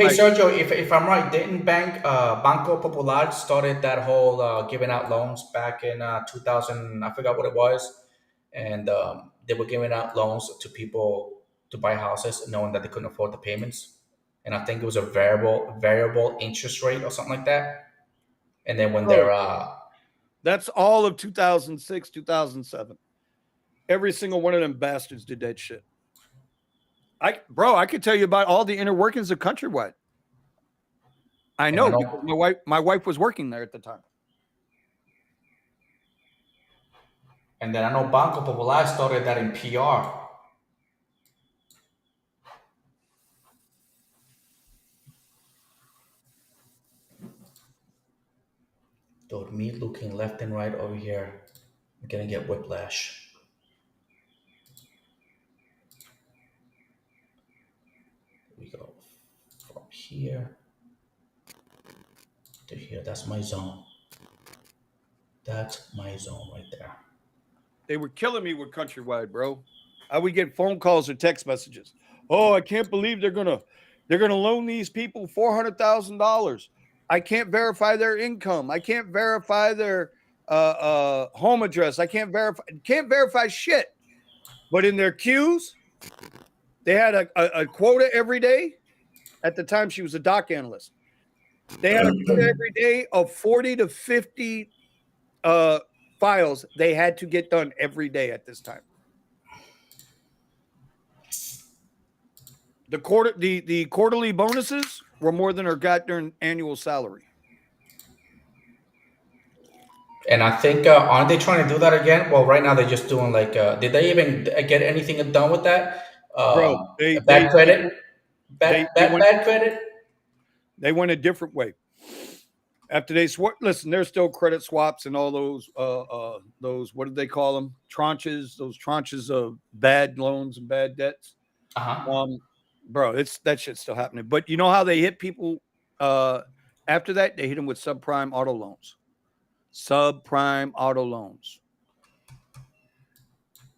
Sergio, if I'm right, didn't Banco Popular started that whole giving out loans back in 2000? I forgot what it was, and they were giving out loans to people to buy houses, knowing that they couldn't afford the payments, and I think it was a variable interest rate or something like that. And then when that's all of 2006, 2007. Every single one of them bastards did that shit. I could tell you about all the inner workings of Countrywide. I know because my wife was working there at the time. And then I know Banco Popular started that in PR. Dude, me looking left and right over here, I'm gonna get whiplash. We go from here to here. That's my zone. That's my zone right there. They were killing me with Countrywide, bro. I would get phone calls or text messages. Oh, I can't believe they're gonna loan these people $400,000. I can't verify their income. I can't verify their home address. I can't verify shit. But in their queues, they had a quota every day At the time, she was a doc analyst. They had a quota every day of 40 to 50 files they had to get done every day at this time. The quarterly bonuses were more than her goddamn annual salary. And I think aren't they trying to do that again? Well, right now they're just doing like. Did they even get anything done with that? Bro, Bad credit. Bad credit. They went a different way. After they listen, there's still credit swaps and all those what did they call them? Tranches, those tranches of bad loans and bad debts. Bro, that shit's still happening. But you know how they hit people after that? They hit them with subprime auto loans. Subprime auto loans.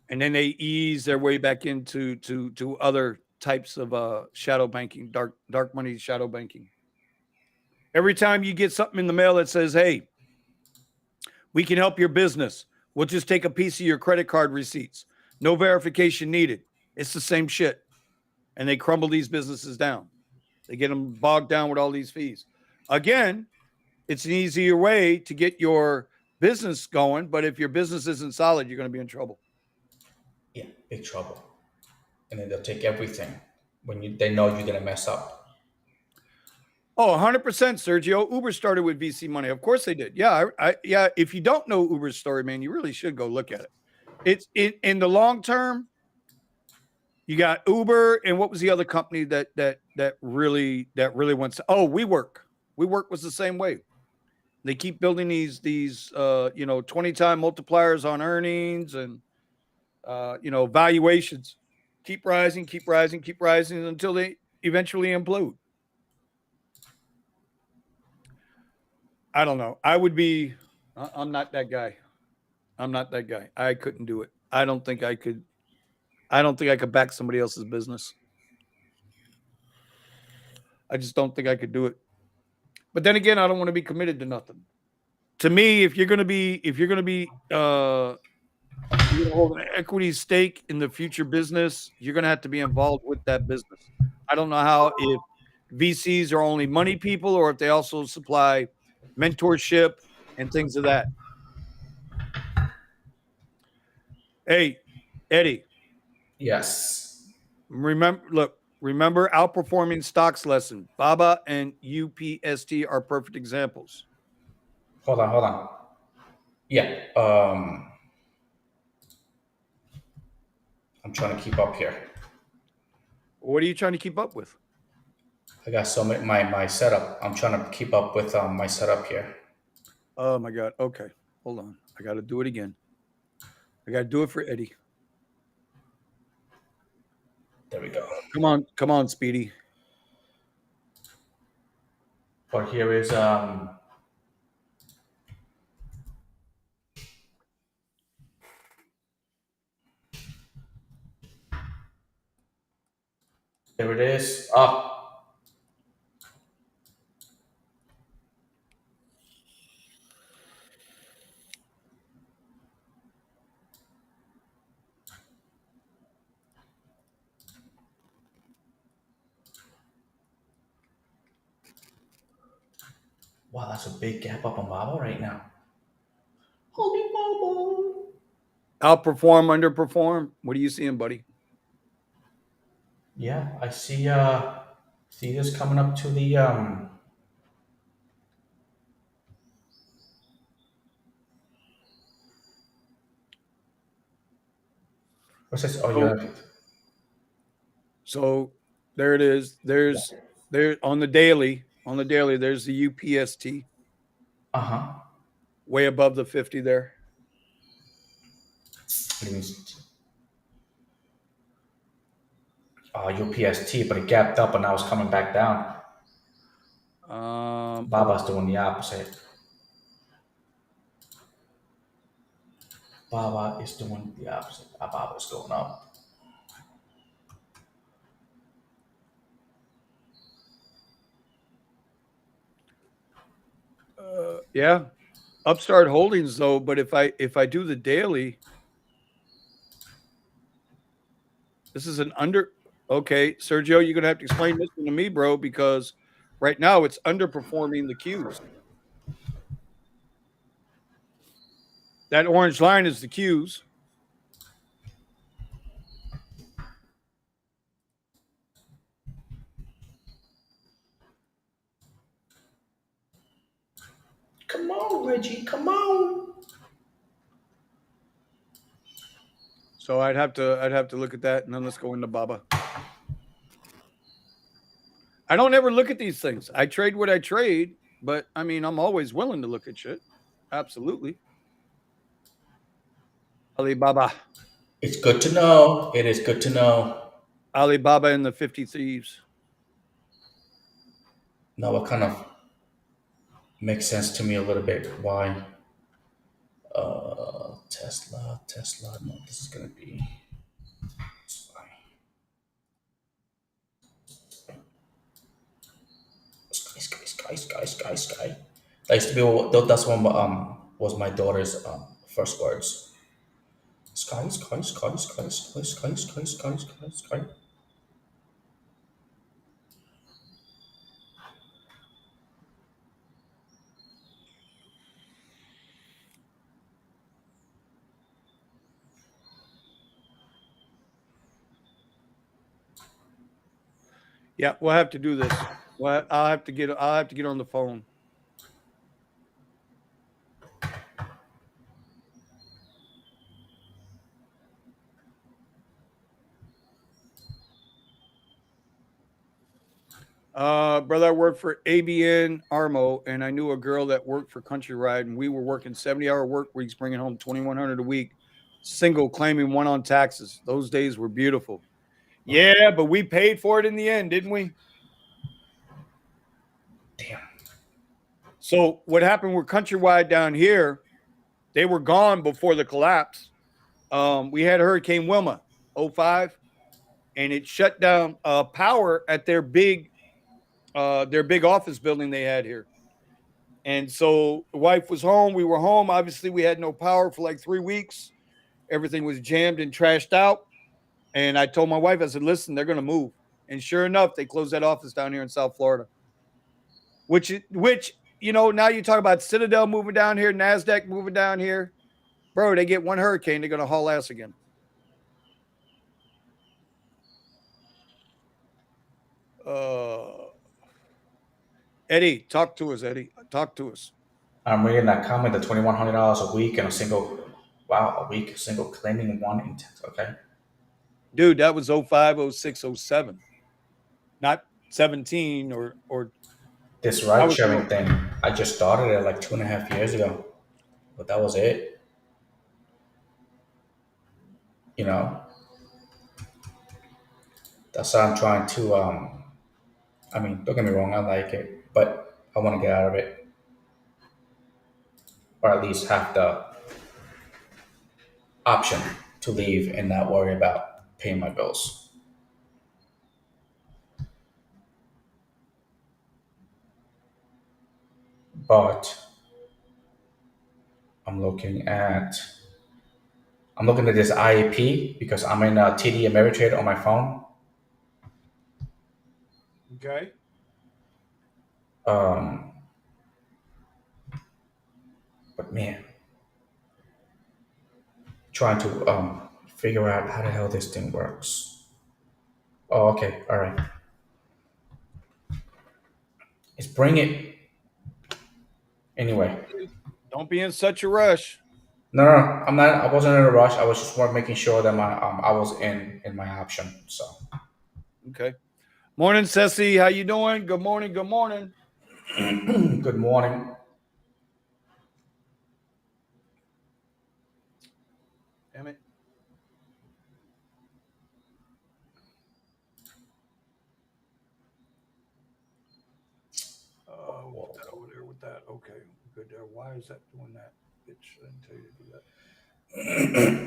And then they ease their way back into to other types of shadow banking, dark money shadow banking. Every time you get something in the mail that says, hey, we can help your business. We'll just take a piece of your credit card receipts. No verification needed. It's the same shit. And they crumble these businesses down. They get them bogged down with all these fees. Again, it's an easier way to get your business going. But if your business isn't solid, you're going to be in trouble. Yeah, big trouble. And then they'll take everything when they know you're going to mess up. Oh, 100%, Sergio. Uber started with VC money. Of course they did. Yeah, yeah. If you don't know Uber's story, man, you really should go look at it. It's in the long term. You got Uber, and what was the other company that really went? WeWork. WeWork was the same way. They keep building these 20-time multipliers on earnings and valuations. Keep rising until they eventually implode. I don't know. I'm not that guy. I couldn't do it. I don't think I could back somebody else's business. I just don't think I could do it. But then again, I don't want to be committed to nothing. To me, if you're going to hold an equity stake in the future business, you're going to have to be involved with that business. I don't know how if VCs are only money people or if they also supply mentorship and things of that. Hey, Eddie. Yes. Remember outperforming stocks lesson. Baba and UPST are perfect examples. Hold on. Yeah. I'm trying to keep up here. What are you trying to keep up with? I got so many my setup. I'm trying to keep up with my setup here. Oh my God. Okay. Hold on. I got to do it again. I got to do it for Eddie. There we go. Come on, Speedy. But here is there it is. Up. Wow, that's a big gap up on Baba right now. Holy Baba. Outperform, underperform. What are you seeing, buddy? Yeah, I see this coming up to the what's this? Oh, yeah. So there it is. There's on the daily. There's the UPST. Way above the 50 there. UPST, but it gapped up and now it's coming back down. Baba's doing the opposite. Baba is doing the opposite. Baba's going up. Yeah. Upstart Holdings though, but if I do the daily, this is an under Okay, Sergio, you're gonna have to explain this one to me, bro, because right now it's underperforming the Qs. That orange line is the Qs. Come on, Reggie. Come on. So I'd have to look at that, and then let's go into Baba. I don't ever look at these things. I trade what I trade, but I mean, I'm always willing to look at shit. Absolutely. Alibaba. It's good to know. It is good to know. Alibaba and the 50 Thieves. Now, what kind of makes sense to me a little bit? Why? Tesla. No, this is gonna be. Sky. That used to be. That's one. Was my daughter's first words. Sky. Yeah, we'll have to do this. Well, I'll have to get on the phone. Brother, I worked for ABN Armo, and I knew a girl that worked for Country Ride, and we were working 70-hour work weeks, bringing home $2,100 a week, single, claiming one on taxes. Those days were beautiful. Yeah, but we paid for it in the end, didn't we? Damn. So what happened with Countrywide down here, they were gone before the collapse. We had Hurricane Wilma, 05, and it shut down power at their big office building they had here. And so the wife was home. We were home. Obviously, we had no power for like 3 weeks. Everything was jammed and trashed out. And I told my wife, I said, listen, they're going to move. And sure enough, they closed that office down here in South Florida. Which, now you talk about Citadel moving down here, NASDAQ moving down here. Bro, they get one hurricane, they're going to haul ass again. Eddie, talk to us, Eddie. Talk to us. I'm reading that comment. The $2,100 a week and a single. Wow, a week single claiming one in tax. Okay. Dude, that was 05, 06, 07. Not 17 or This ride sharing thing, I just started it like 2.5 years ago, but that was it. That's why I'm trying to. I mean, don't get me wrong, I like it, but I want to get out of it, or at least have the option to leave and not worry about paying my bills. But I'm looking at this IAP because I'm in TD Ameritrade on my phone. Okay. But man, trying to figure out how the hell this thing works. Oh, okay, all right. Let's bring it. Anyway. Don't be in such a rush. No, I'm not. I wasn't in a rush. I was just more making sure that I was in my option. So. Okay. Morning, Ceci. How you doing? Good morning. Good morning. Good morning. Damn it. Put that over there with that. Okay, good there. Why is that doing that? Bitch, I didn't tell you to do that.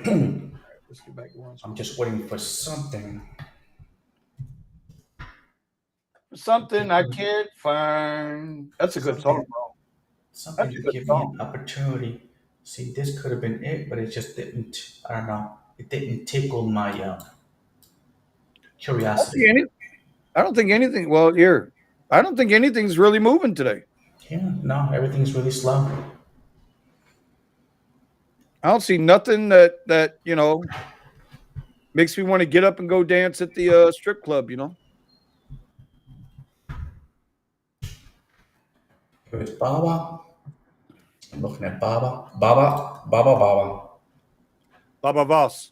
All right, let's get back to one. I'm just waiting for something. Something I can't find. That's a good song, bro. Something to give me an opportunity. See, this could have been it, but it just didn't. I don't know. It didn't tickle my. Curiosity. I don't think anything. Well, here, I don't think anything's really moving today. Yeah, no, everything's really slow. I don't see nothing that makes me want to get up and go dance at the strip club. Here's Baba. I'm looking at Baba. Baba. Baba Voss.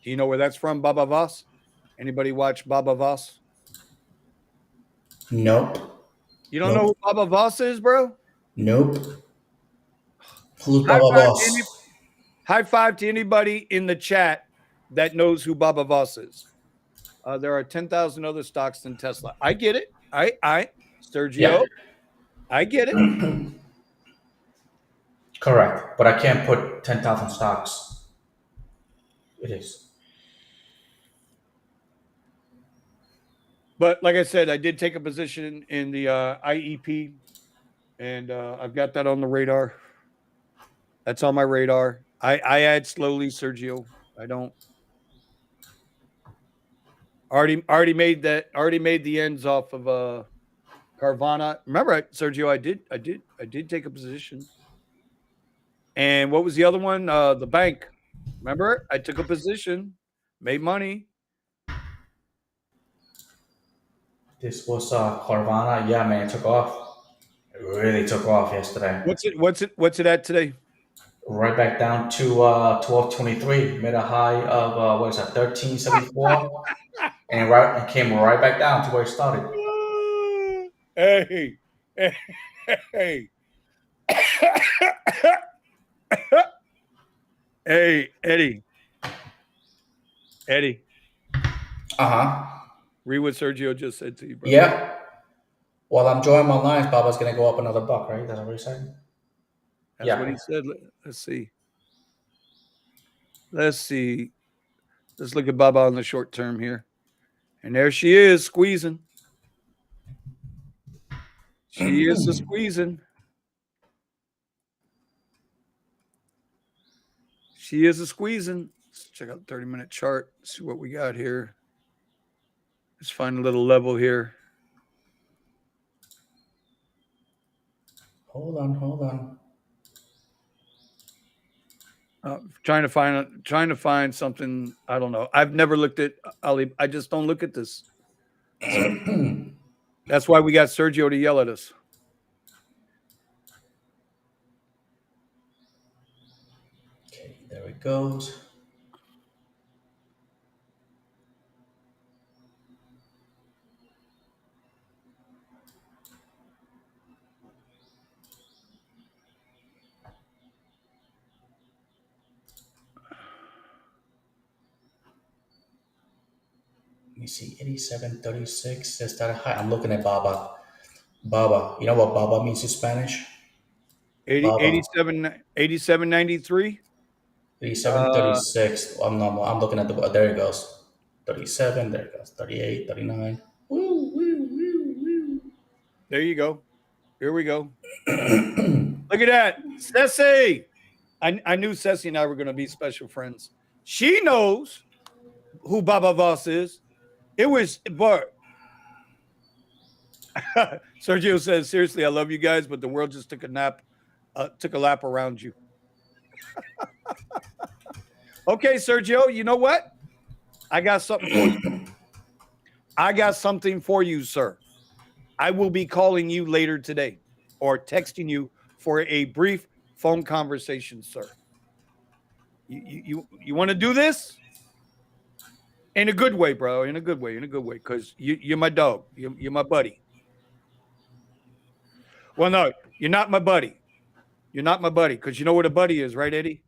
Do you know where that's from, Baba Voss? Anybody watch Baba Voss? Nope. You don't know who Baba Voss is, bro? Nope. Who's Baba Boss? High five to anybody in the chat that knows who Baba Voss is. There are 10,000 other stocks than Tesla. I get it. Sergio, Yeah. I get it. Correct. But I can't put 10,000 stocks. It is. But like I said, I did take a position in the IEP, and I've got that on the radar. That's on my radar. I add slowly, Sergio. I don't. Already made the ends off of Carvana. Remember, Sergio, I did take a position. And what was the other one? The bank. Remember, I took a position, made money. This was Carvana. Yeah, man, it took off. It really took off yesterday. What's it at today? Right back down to 1223. Made a high of 1374, and came right back down to where it started. Hey. Hey, Eddie. Read what Sergio just said to you, bro. Yeah. Well, I'm drawing my lines. Baba's gonna go up another buck, right? That's what you're saying. That's what he said. Let's see. Let's look at Baba on the short term here. And there she is, squeezing. She is squeezing. She is squeezing. Let's check out the 30-minute chart. See what we got here. Let's find a little level here. Hold on. Trying to find something. I don't know. I've never looked at Ali. I just don't look at this. So that's why we got Sergio to yell at us. Okay, there it goes. Let me see, 87.36. That's that high. I'm looking at Baba. Baba. You know what Baba means in Spanish? 87.93. 37.36. I'm looking at there it goes. 37, there it goes. 38, 39. There you go. Here we go. Look at that. Ceci. I knew Ceci and I were going to be special friends. She knows who Baba Voss is. It was, but Sergio says, seriously, I love you guys, but the world just took a lap around you. Okay, Sergio, you know what? I got something for you. I got something for you, sir. I will be calling you later today or texting you for a brief phone conversation, sir. You want to do this? In a good way, bro. In a good way. Because you're my dog. You're my buddy. Well, no, you're not my buddy. You're not my buddy. Because you know what a buddy is, right, Eddie?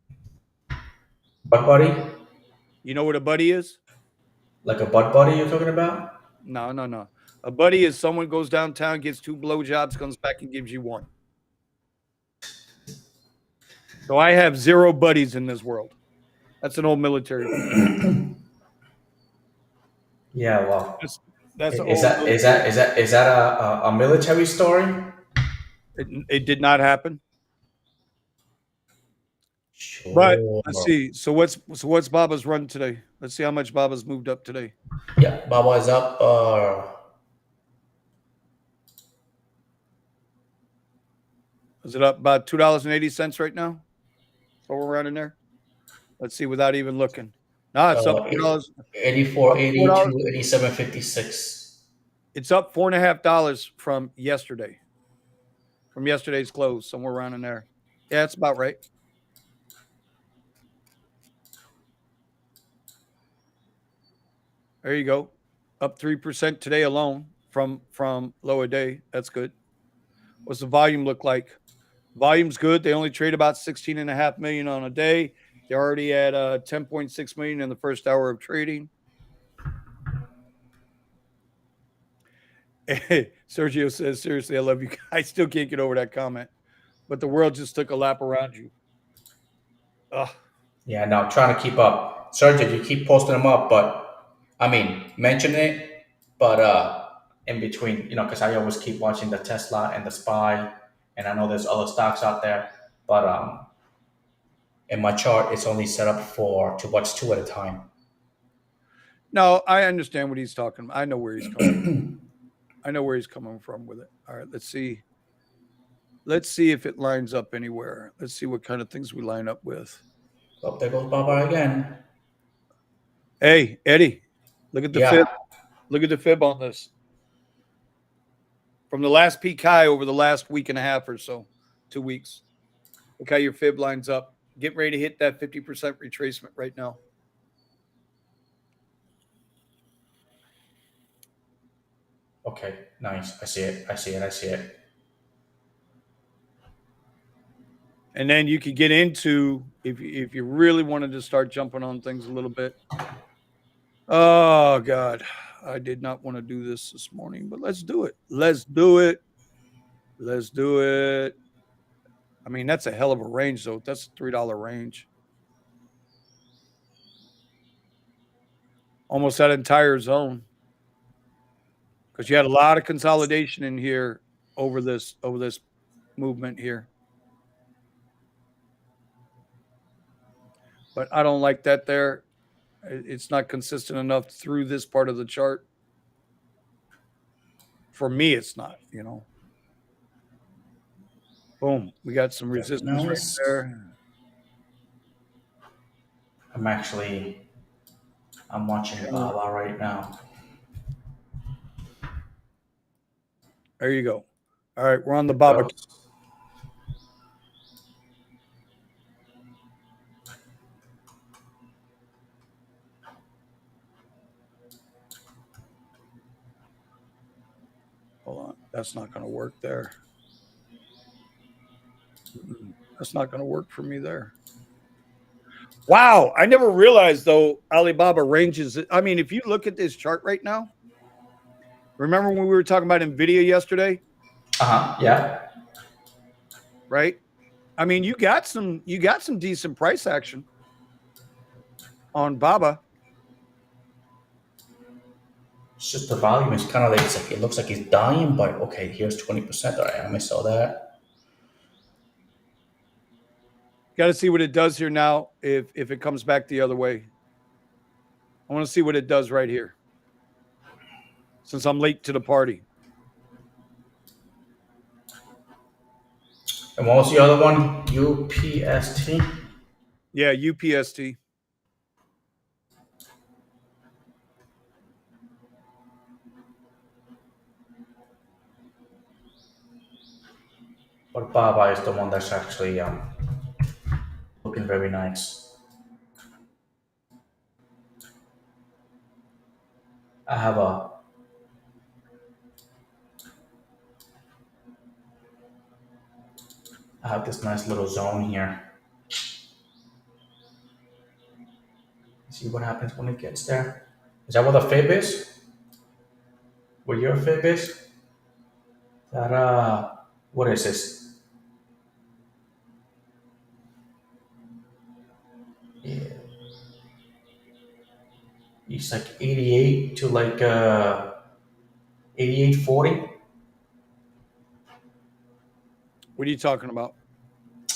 Butt buddy? You know what a buddy is? Like a butt buddy you're talking about? No. A buddy is someone goes downtown, gets 2 blowjobs, comes back and gives you 1. So I have 0 buddies in this world. That's an old military. Yeah, well, that's is that a military story? It did not happen. But Sure. let's see. So what's Baba's run today? Let's see how much Baba's moved up today. Yeah, Baba is up. Is it up about $2.80 right now? So we're running there. Let's see without even looking. No, it's up $4. 84, Up $4. 82, 87.56. It's up $4.50 from yesterday. From yesterday's close, somewhere around in there. Yeah, that's about right. There you go. Up 3% today alone from lower day. That's good. What's the volume look like? Volume's good. They only trade about 16.5 million on a day. They're already at 10.6 million in the first hour of trading. Sergio says, seriously, I love you. I still can't get over that comment. But the world just took a lap around you. Ugh. Yeah, no, trying to keep up. Sergio, you keep posting them up, but I mean, mention it, but in between, because I always keep watching the Tesla and the SPY, and I know there's other stocks out there, but in my chart, it's only set up to watch two at a time. No, I understand what he's talking about. I know where he's coming from. I know where he's coming from with it. All right, let's see. Let's see if it lines up anywhere. Let's see what kind of things we line up with. Oh, there goes Baba again. Hey, Eddie, look at the Yeah. fib. Look at the fib on this. From the last peak high over the last week and a half or so, 2 weeks. Look how your fib lines up. Get ready to hit that 50% retracement right now. Okay, nice. I see it. I see it. I see it. And then you could get into, if you really wanted to start jumping on things a little bit. Oh, God. I did not want to do this morning, but let's do it. Let's do it. Let's do it. I mean, that's a hell of a range, though. That's a $3 range. Almost that entire zone. Because you had a lot of consolidation in here over this movement here. But I don't like that there. It's not consistent enough through this part of the chart. For me, it's not, Boom. We got some resistance Nice. right there. I'm watching Baba right now. There you go. All right, we're on the Baba. Hold on. That's not going to work there. That's not going to work for me there. Wow. I never realized, though, Alibaba ranges. I mean, if you look at this chart right now, remember when we were talking about Nvidia yesterday? Yeah. Right? I mean, you got some decent price action on Baba. It's just the volume is kind of like, it looks like he's dying, but okay, here's 20%. All right, I saw that. Got to see what it does here now if it comes back the other way. I want to see what it does right here since I'm late to the party. And what was the other one? UPST? Yeah, UPST. But Baba is the one that's actually looking very nice. I have this nice little zone here. See what happens when it gets there. Is that what the fib is? Where your fib is? That what is this? Yeah. It's like 88 to like 88.40. What are you talking about?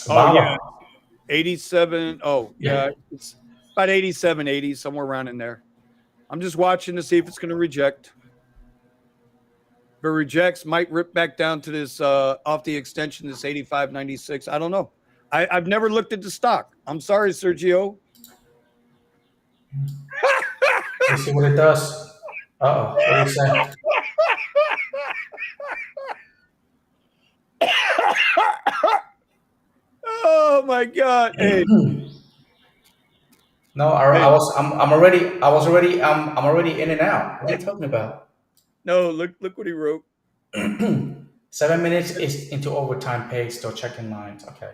Baba. Oh, yeah. 87. Oh, yeah. It's about 87, 80, somewhere around in there. I'm just watching to see if it's going to reject. If it rejects, might rip back down to this off the extension, this 85.96. I don't know. I've never looked at the stock. I'm sorry, Sergio. Let's see what it does. Uh-oh. What do you say? Oh my God! Hey, No, I'm already in and out. What are you talking about? no, look what he wrote. 7 minutes is into overtime pay, still checking lines. Okay.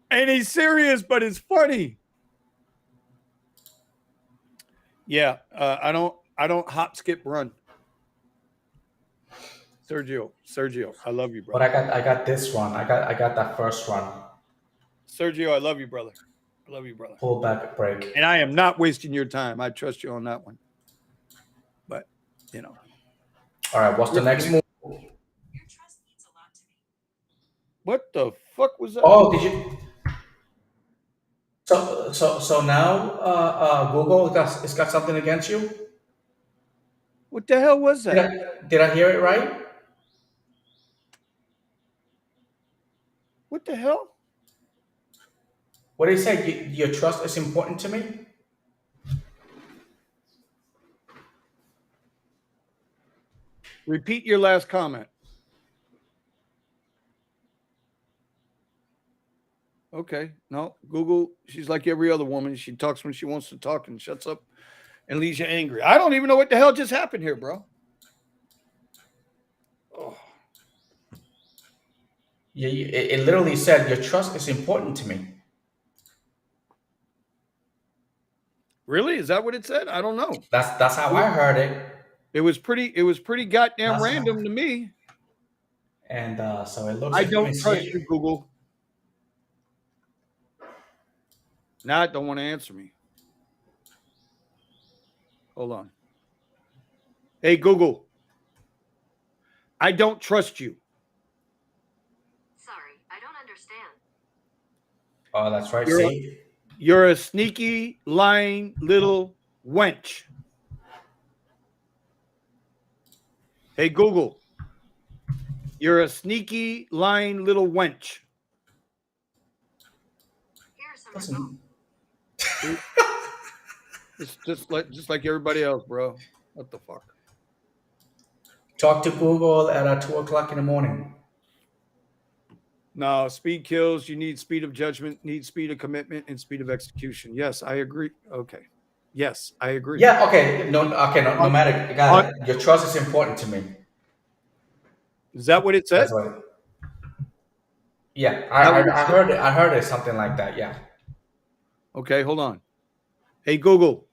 And he's serious, but it's funny. Yeah, I don't hop, skip, run. Sergio, I love you, But brother. I got this one. I got that first one. Sergio, I love you, brother. I love you, brother. Pull back break. And I am not wasting your time. I trust you on that one. But, you know. All right, what's the next move? Your trust means a lot to me. What the fuck was that? Oh, did you? So now Google it's got something against you. What the hell was that? Did I hear it right? What the hell? What did he say? Your trust is important to me. Repeat your last comment. Okay. No, Google, she's like every other woman. She talks when she wants to talk and shuts up and leaves you angry. I don't even know what the hell just happened here, bro. Oh. It literally said your trust is important to me. Really? Is that what it said? I don't know. That's how I heard it. It was pretty goddamn That's random to me. And so it looks I like don't trust you, Google. Now it don't want to answer me. Hold on. Hey, Google. I don't trust you. Sorry, I don't understand. Oh, that's right. See? You're a sneaky, lying little wench. Hey, Google. You're a sneaky, lying little wench. Here's some results. It's just like everybody else, bro. What the fuck? Talk to Google at 2 o'clock in the morning. No, speed kills. You need speed of judgment, need speed of commitment, and speed of execution. Yes, I agree. Okay. Yes, I agree. Yeah. Okay. No matter. Got it. Your trust is important to me. Is that what it said? That's what. Yeah, I heard it. I heard it. Something like that. Yeah. Okay, hold on. Hey, Google.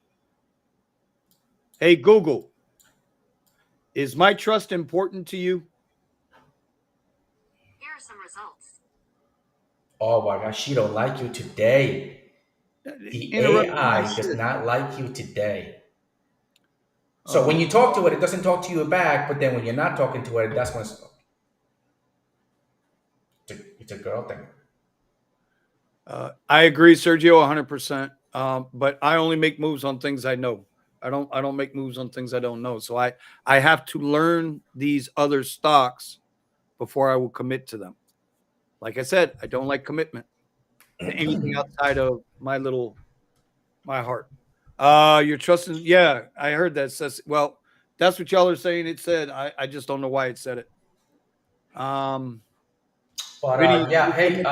Hey, Google. Is my trust important to you? Here are some results. Oh my gosh, she don't like you today. The AI does not like you today. So when you talk to it, it doesn't talk to you back. But then when you're not talking to it, that's when it's a girl thing. I agree, Sergio, 100%. But I only make moves on things I know. I don't make moves on things I don't know. So I have to learn these other stocks before I will commit to them. Like I said, I don't like commitment to anything outside of my heart. You're trusting. Yeah, I heard that. Says, well, that's what y'all are saying. It said. I just don't know why it said it. But Vinny, yeah, hey,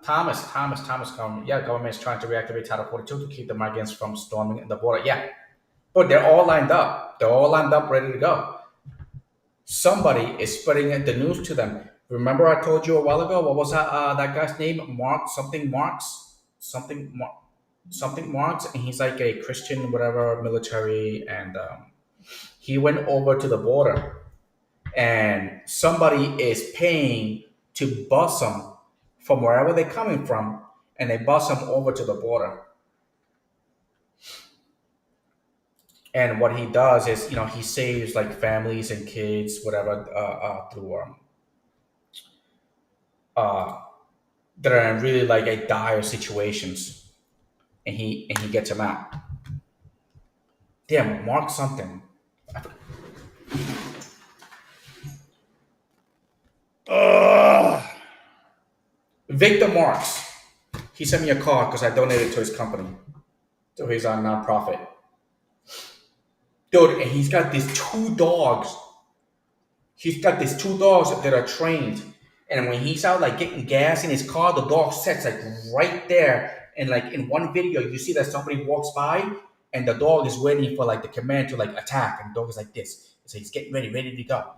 Thomas, government is trying to reactivate Title 42 to keep the migrants from storming the border. Yeah, but they're all lined up. They're all lined up, ready to go. Somebody is spreading the news to them. Remember, I told you a while ago. What was that guy's name? Something Marks, and he's like a Christian, whatever, military, and he went over to the border, and somebody is paying to bus them from wherever they're coming from, and they bus them over to the border. And what he does is, he saves like families and kids, whatever, through that are in really like a dire situations, and he gets them out. Damn, Mark something. Victor Marks. He sent me a card because I donated to his company, to his nonprofit. Dude, and he's got these two dogs. He's got these two dogs that are trained. And when he's out like getting gas in his car, the dog sits like right there. And like in one video, you see that somebody walks by and the dog is waiting for like the command to like attack. And the dog is like this. So he's getting ready to go.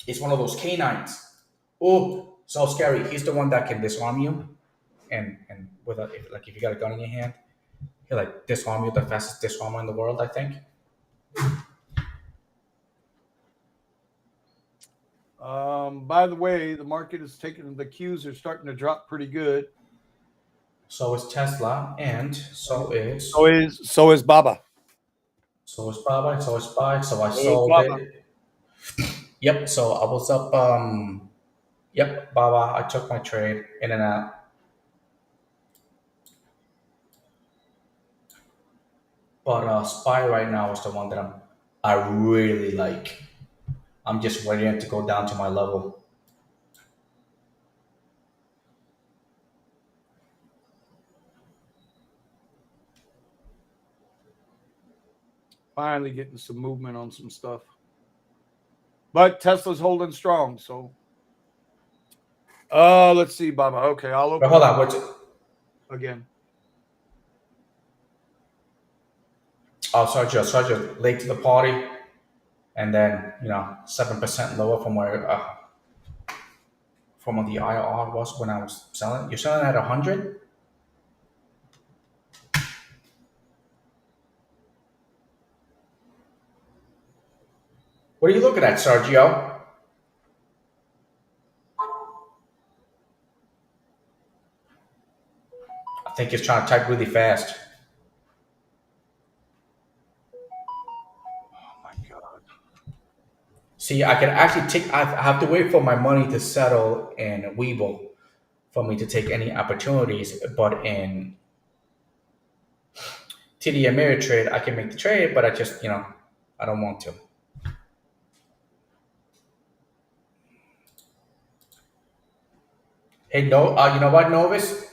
It's one of those canines. Oh, so scary. He's the one that can disarm you. And with a, if you got a gun in your hand, he'll like disarm you, the fastest disarmer in the world, I think. By the way, the market is taking, the Qs are starting to drop pretty good. So is Tesla, and so is Baba. So is Baba, so is Spike, so I sold it. Yep, so I was up yep, Baba, I took my trade in and out. But Spy right now is the one that I really like. I'm just waiting to go down to my level. Finally getting some movement on some stuff. But Tesla's holding strong, so let's see, Baba. Okay, I'll open. But hold on, what's it? Again. Oh, Sergio, late to the party, and then 7% lower from where from what the IR was when I was selling. You're selling at 100. What are you looking at, Sergio? I think he's trying to type really fast. Oh my God. See, I can actually take. I have to wait for my money to settle in Webull for me to take any opportunities. But in TD Ameritrade, I can make the trade, but I just I don't want to. Hey, no, you know what, Novice?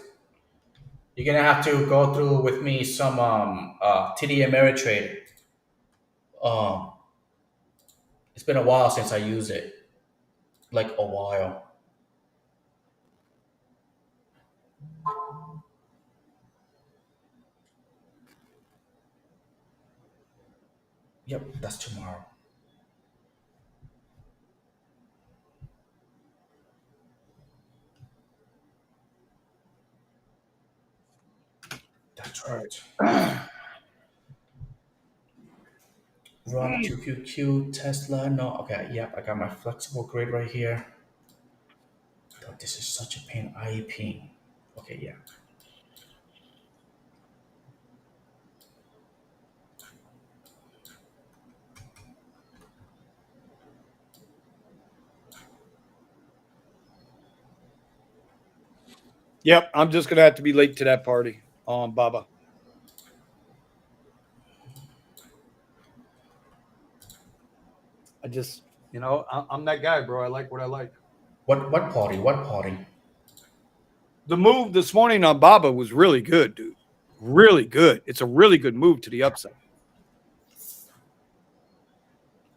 You're gonna have to go through with me some TD Ameritrade. It's been a while since I used it, like a while. Yep, that's tomorrow. That's right. Run 2QQ, Tesla, no, okay, yep, I got my flexible grid right here. Oh, this is such a pain, IEP. Okay, yeah. Yep, I'm just gonna have to be late to that party, Baba. I just, I'm that guy, bro. I like what I like. What party? What party? The move this morning on Baba was really good, dude. Really good. It's a really good move to the upside.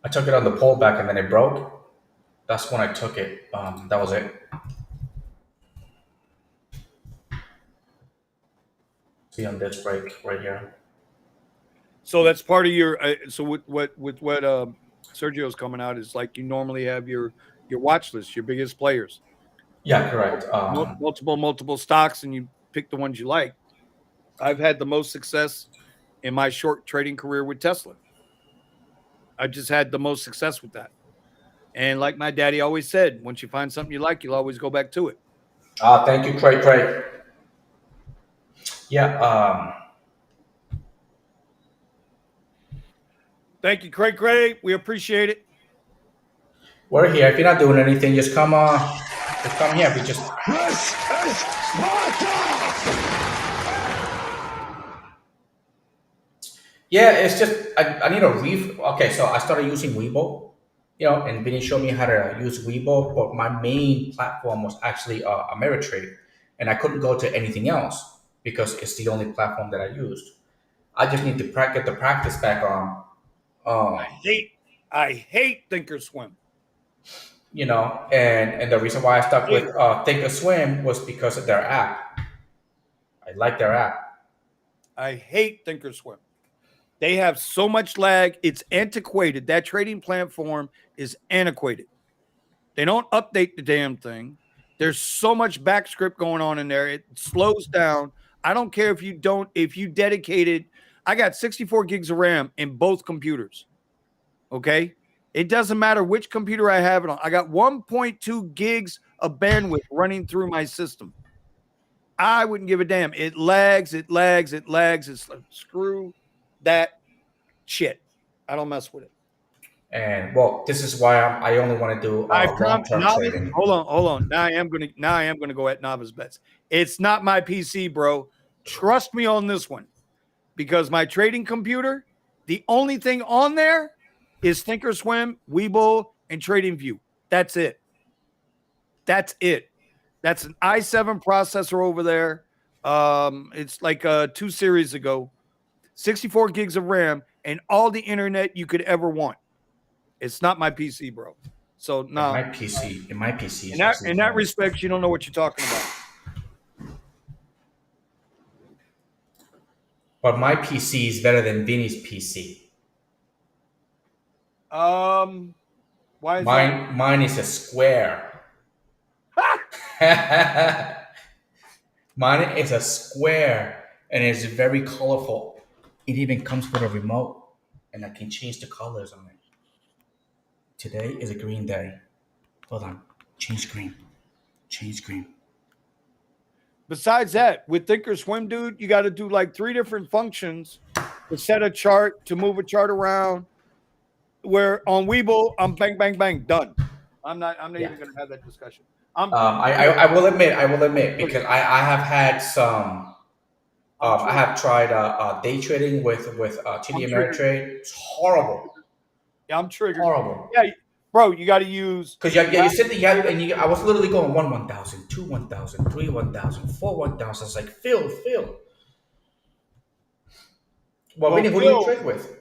I took it on the pullback and then it broke. That's when I took it. That was it. See on this break right here. So that's part of your. So what Sergio's coming out is like you normally have your watch list, your biggest players. Yeah, correct. Multiple stocks, and you pick the ones you like. I've had the most success in my short trading career with Tesla. I just had the most success with that. And like my daddy always said, once you find something you like, you'll always go back to it. Thank you, Craig. Yeah. Thank you, Craig. We appreciate it. We're here. If you're not doing anything, just come here. If you just. This is Sparta! Yeah, it's just I need a Okay, so I started using Weibo, and Vinny showed me how to use Weibo, but my main platform was actually Ameritrade, and I couldn't go to anything else because it's the only platform that I used. I just need to get the practice back on. I Um, hate Thinkorswim. And the reason why I stuck Hate with it. Thinkorswim was because of their app. I like their app. I hate Thinkorswim. They have so much lag. It's antiquated. That trading platform is antiquated. They don't update the damn thing. There's so much backscript going on in there. It slows down. I don't care if you dedicated. I got 64 gigs of RAM in both computers. Okay. It doesn't matter which computer I have it on. I got 1.2 gigs of bandwidth running through my system. I wouldn't give a damn. It lags. It's like, screw that shit. I don't mess with it. And well, this is why I only want to do I long promise. term Novice. trading. Hold on. Now I am gonna go at novice bets. It's not my PC, bro. Trust me on this one, because my trading computer, the only thing on there is Thinkorswim, Webull, and TradingView. That's it. That's an i7 processor over there. It's like 2 series ago. 64 gigs of RAM and all the internet you could ever want. It's not my PC, bro. So In no. my PC, In that respect, you don't know what you're talking about. But my PC is better than Vinny's PC. Why is that? Mine is a square. Mine is a square and it's very colorful. It even comes with a remote, and I can change the colors on it. Today is a green day. Hold on. Change green. Change green. Besides that, with Thinkorswim, dude, you got to do like 3 different functions to set a chart, to move a chart around. Where on Webull, I'm bang, bang, bang, done. I'm not even going to have that discussion. I will admit, because I have had some. I have tried day trading with TD Ameritrade. It's horrible. Yeah, I'm triggered. Horrible. Yeah, bro, you got to use. Because you sit there, and I was literally going 1,000, 2 1,000, 3 1,000, 4 1,000. It's like Phil. Well, Vinny, who do you trade with?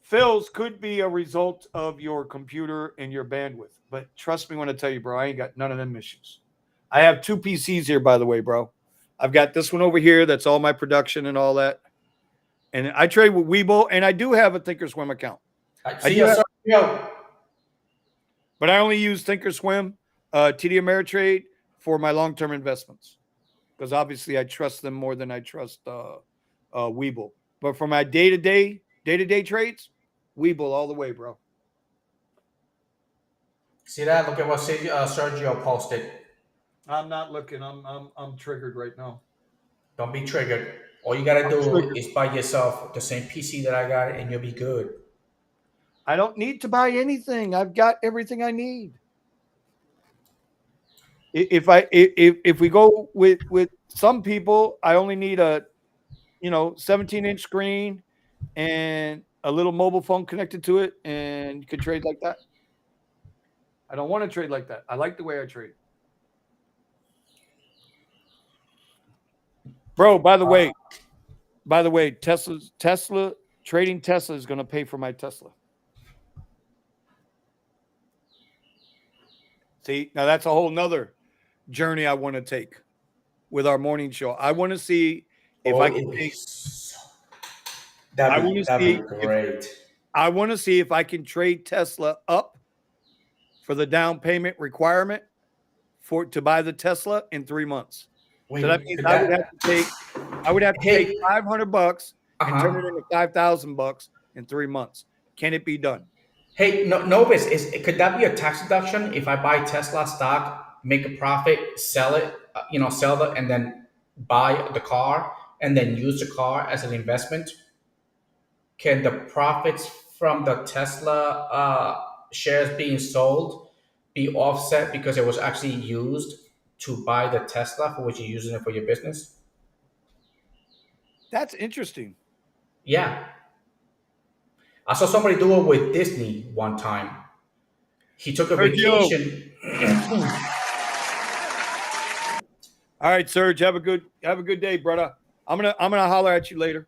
Phil's could be a result of your computer and your bandwidth. But trust me when I tell you, bro, I ain't got none of them issues. I have 2 PCs here, by the way, bro. I've got this one over here. That's all my production and all that. And I trade with Webull, and I do have a Thinkorswim account. But I only use Thinkorswim, TD Ameritrade for my long-term investments, because obviously I trust them more than I trust Webull. But for my day-to-day trades, Webull all the way, bro. See that? Look at what Sergio posted. I'm not looking. I'm triggered right now. Don't be triggered. All you gotta do is buy yourself the same PC that I got, and you'll be good. I don't need to buy anything. I've got everything I need. If we go with some people, I only need a 17-inch screen and a little mobile phone connected to it, and you could trade like that. I don't want to trade like that. I like the way I trade. Bro, by the way, Tesla trading Tesla is going to pay for my Tesla. See, now that's a whole nother journey I want to take with our morning show. I want to see if I can take. That'd be great. I want to see if I can trade Tesla up for the down payment requirement to buy the Tesla in 3 months. Wait, so that means I would have to take $500 and turn it into $5,000 in 3 months. Can it be done? Hey, Novus, could that be a tax deduction if I buy Tesla stock, make a profit, sell it, and then buy the car and then use the car as an investment? Can the profits from the Tesla shares being sold be offset because it was actually used to buy the Tesla for which you're using it for your business. That's interesting. Yeah. I saw somebody do it with Disney one time. He took a Sergio. vacation. All right, Serge, have a good day, brother. I'm gonna holler at you later.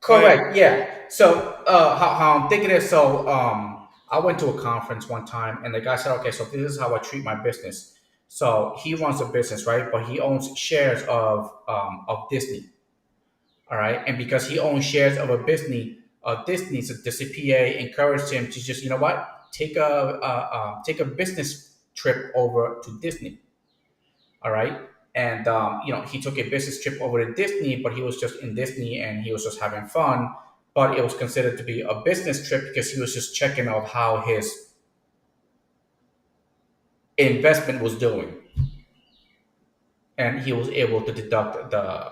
Correct. Yeah. So how I'm thinking is I went to a conference one time and the guy said, okay, so this is how I treat my business. So he runs a business, right? But he owns shares of Disney. All right. And because he owns shares of a Disney, so the CPA encouraged him to just, you know what, take a business trip over to Disney. All right. And he took a business trip over to Disney, but he was just in Disney and he was just having fun. But it was considered to be a business trip because he was just checking out how his investment was doing, and he was able to deduct the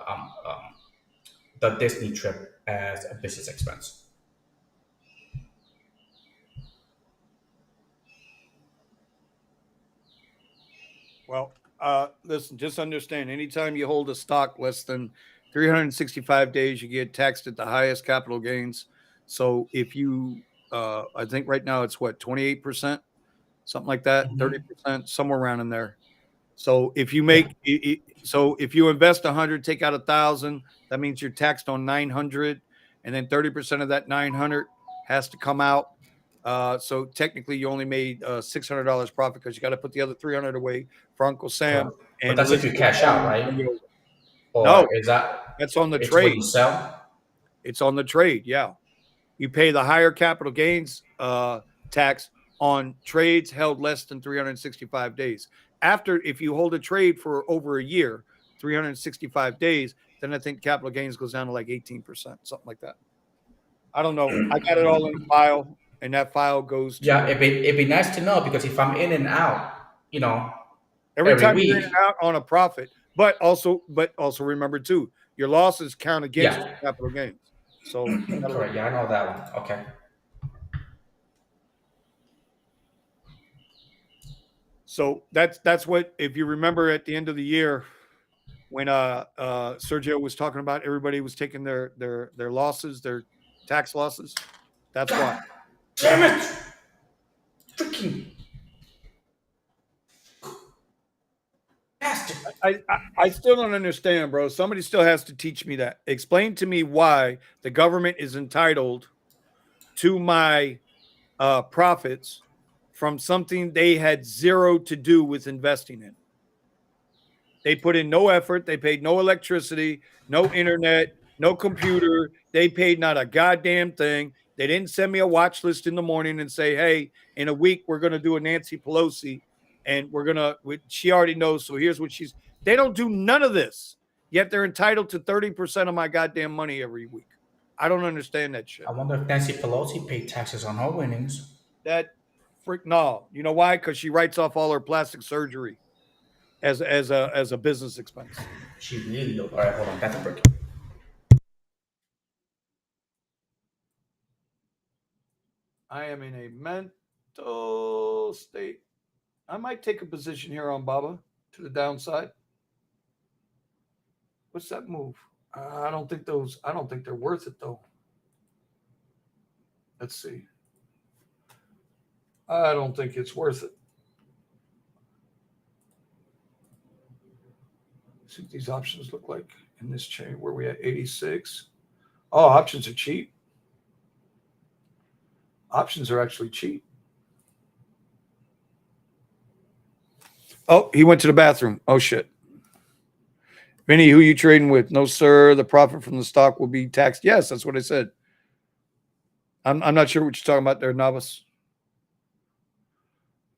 Disney trip as a business expense. Well, listen, just understand anytime you hold a stock less than 365 days, you get taxed at the highest capital gains. So if you, I think right now it's what, 28%, something like that, 30%, somewhere around in there. So if you make, so if you invest 100, take out 1,000, that means you're taxed on 900, and then 30% of that 900 has to come out. So technically, you only made $600 profit because you got to put the other 300 away for Uncle Sam. Correct. But And that's if you cash out, right? Or no, is that that's on the it's when trade. you sell? It's on the trade. Yeah, you pay the higher capital gains tax on trades held less than 365 days. After, if you hold a trade for over a year, 365 days, then I think capital gains goes down to like 18%, something like that. I don't know. I got it all in a file, and that file goes to Yeah, it'd be nice to know because if I'm in and out, every every time you're in week, and out on a profit. But also remember too, your losses count against yeah, your capital gains. So you gotta look. correct. Yeah, I know that one. Okay. So that's what, if you remember at the end of the year when Sergio was talking about everybody was taking their losses, their tax losses. That's why. Damn it! Freaking bastard! I still don't understand, bro. Somebody still has to teach me that. Explain to me why the government is entitled to my profits from something they had zero to do with investing in. They put in no effort. They paid no electricity, no internet, no computer. They paid not a goddamn thing. They didn't send me a watch list in the morning and say, hey, in a week, we're going to do a Nancy Pelosi and she already knows. So here's what they don't do none of this. Yet they're entitled to 30% of my goddamn money every week. I don't understand that shit. I wonder if Nancy Pelosi paid taxes on her winnings. That freak, no. You know why? Because she writes off all her plastic surgery as a business expense. She really. All right, hold on. That's a break. I am in a mental state. I might take a position here on Baba to the downside. What's that move? I don't think they're worth it though. Let's see. I don't think it's worth it. See what these options look like in this chain. Where we at 86? Oh, options are cheap. Options are actually cheap. Oh, he went to the bathroom. Oh, shit. Vinny, who you trading with? No, sir. The profit from the stock will be taxed. Yes, that's what I said. I'm not sure what you're talking about there, novice.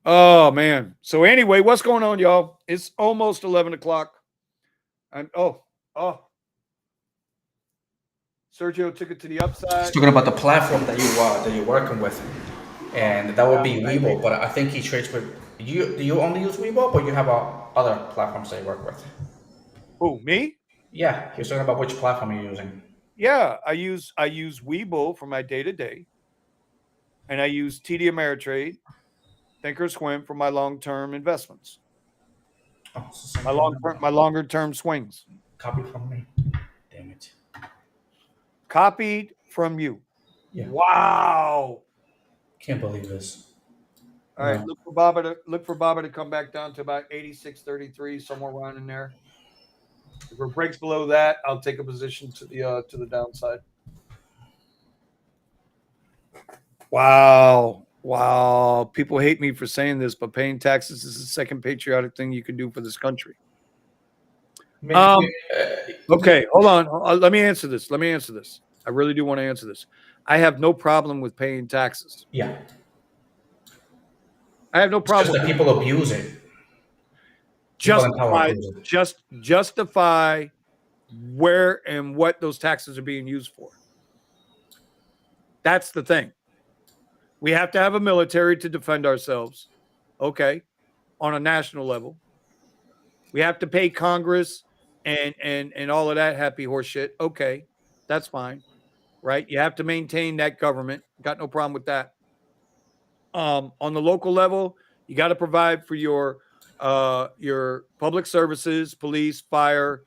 Oh, man. So anyway, what's going on, y'all? It's almost 11 o'clock. Sergio took it to the upside. He's talking about the platform that you're working with, and that would be Weibo. But I think he trades with you. Do you only use Weibo, or you have other platforms that you work with? Who, me? Yeah, he was talking about which platform you're using. Yeah, I use Weibo for my day-to-day, and I use TD Ameritrade, Thinkorswim for my long-term investments. Oh, so My longer term swings. copy from me. Damn it. Copied from you. Yeah. Wow. Can't believe this. All right, look for Baba to come back down to about 86.33, somewhere around in there. If it breaks below that, I'll take a position to the downside. Wow. People hate me for saying this, but paying taxes is the second patriotic thing you can do for this country. Okay, hold on. Let me answer this. I really do want to answer this. I have no problem with paying taxes. Yeah. I have no It's just problem. that people abuse it. Justify where and what those taxes are being used for. That's the thing. We have to have a military to defend ourselves. Okay. On a national level. We have to pay Congress and all of that happy horse shit. Okay. That's fine. Right? You have to maintain that government. Got no problem with that. On the local level, you got to provide for your public services, police, fire,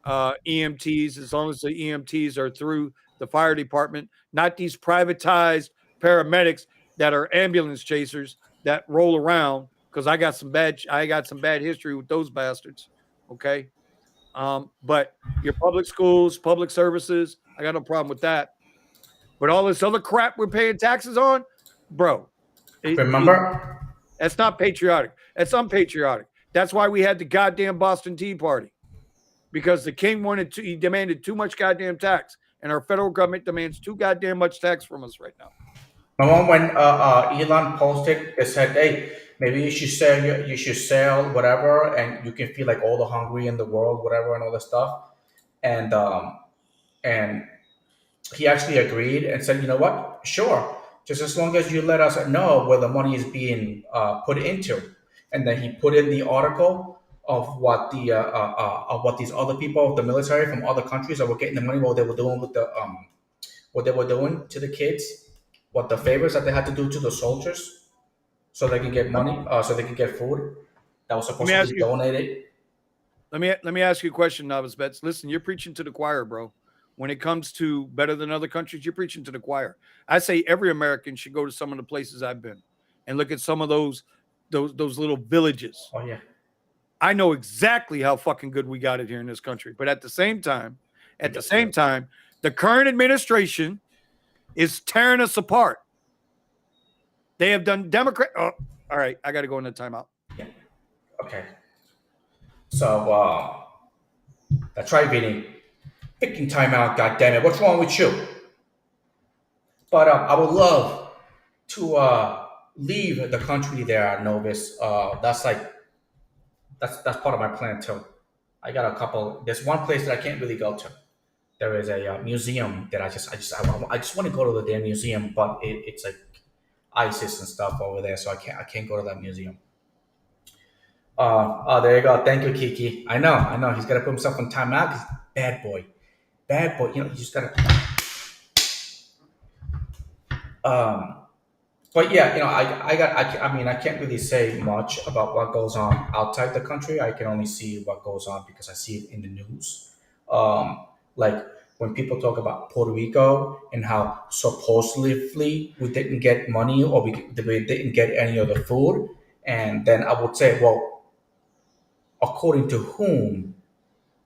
EMTs, as long as the EMTs are through the fire department, not these privatized paramedics that are ambulance chasers that roll around. Because I got some bad history with those bastards. Okay. But your public schools, public services, I got no problem with that. But all this other crap we're paying taxes on, bro. Remember? That's not patriotic. That's unpatriotic. That's why we had the goddamn Boston Tea Party. Because the king he demanded too much goddamn tax. And our federal government demands too goddamn much tax from us right now. Remember when Elon posted, it said, "Hey, maybe you should sell whatever, and you can feed like all the hungry in the world, whatever, and all that stuff." And he actually agreed and said, "You know what? Sure, just as long as you let us know where the money is being put into." And then he put in the article of what these other people of the military from other countries that were getting the money, what they were doing with what they were doing to the kids, what the favors that they had to do to the soldiers, so they can get money, so they can get food that was supposed to be donated. Let me ask you a question, Novice Bets. Listen, you're preaching to the choir, bro. When it comes to better than other countries, you're preaching to the choir. I say every American should go to some of the places I've been and look at some of those little villages. Oh yeah. I know exactly how fucking good we got it here in this country. But at the same time, the current administration is tearing us apart. They have done Democrat. Oh, all right. I got to go into timeout. Yeah. Okay. So that's right, Vinny. Picking timeout. God damn it! What's wrong with you? But I would love to leave the country there, Novus. That's part of my plan too. I got a couple. There's one place that I can't really go to. There is a museum that I just want to go to the damn museum, but it's like ISIS and stuff over there, so I can't go to that museum. There you go. Thank you, Kiki. I know. He's gotta put himself on timeout. He's bad boy. You know, you just gotta. But yeah, you know, I can't really say much about what goes on outside the country. I can only see what goes on because I see it in the news. Like when people talk about Puerto Rico and how supposedly we didn't get money or we didn't get any of the food. And then I would say, well, according to whom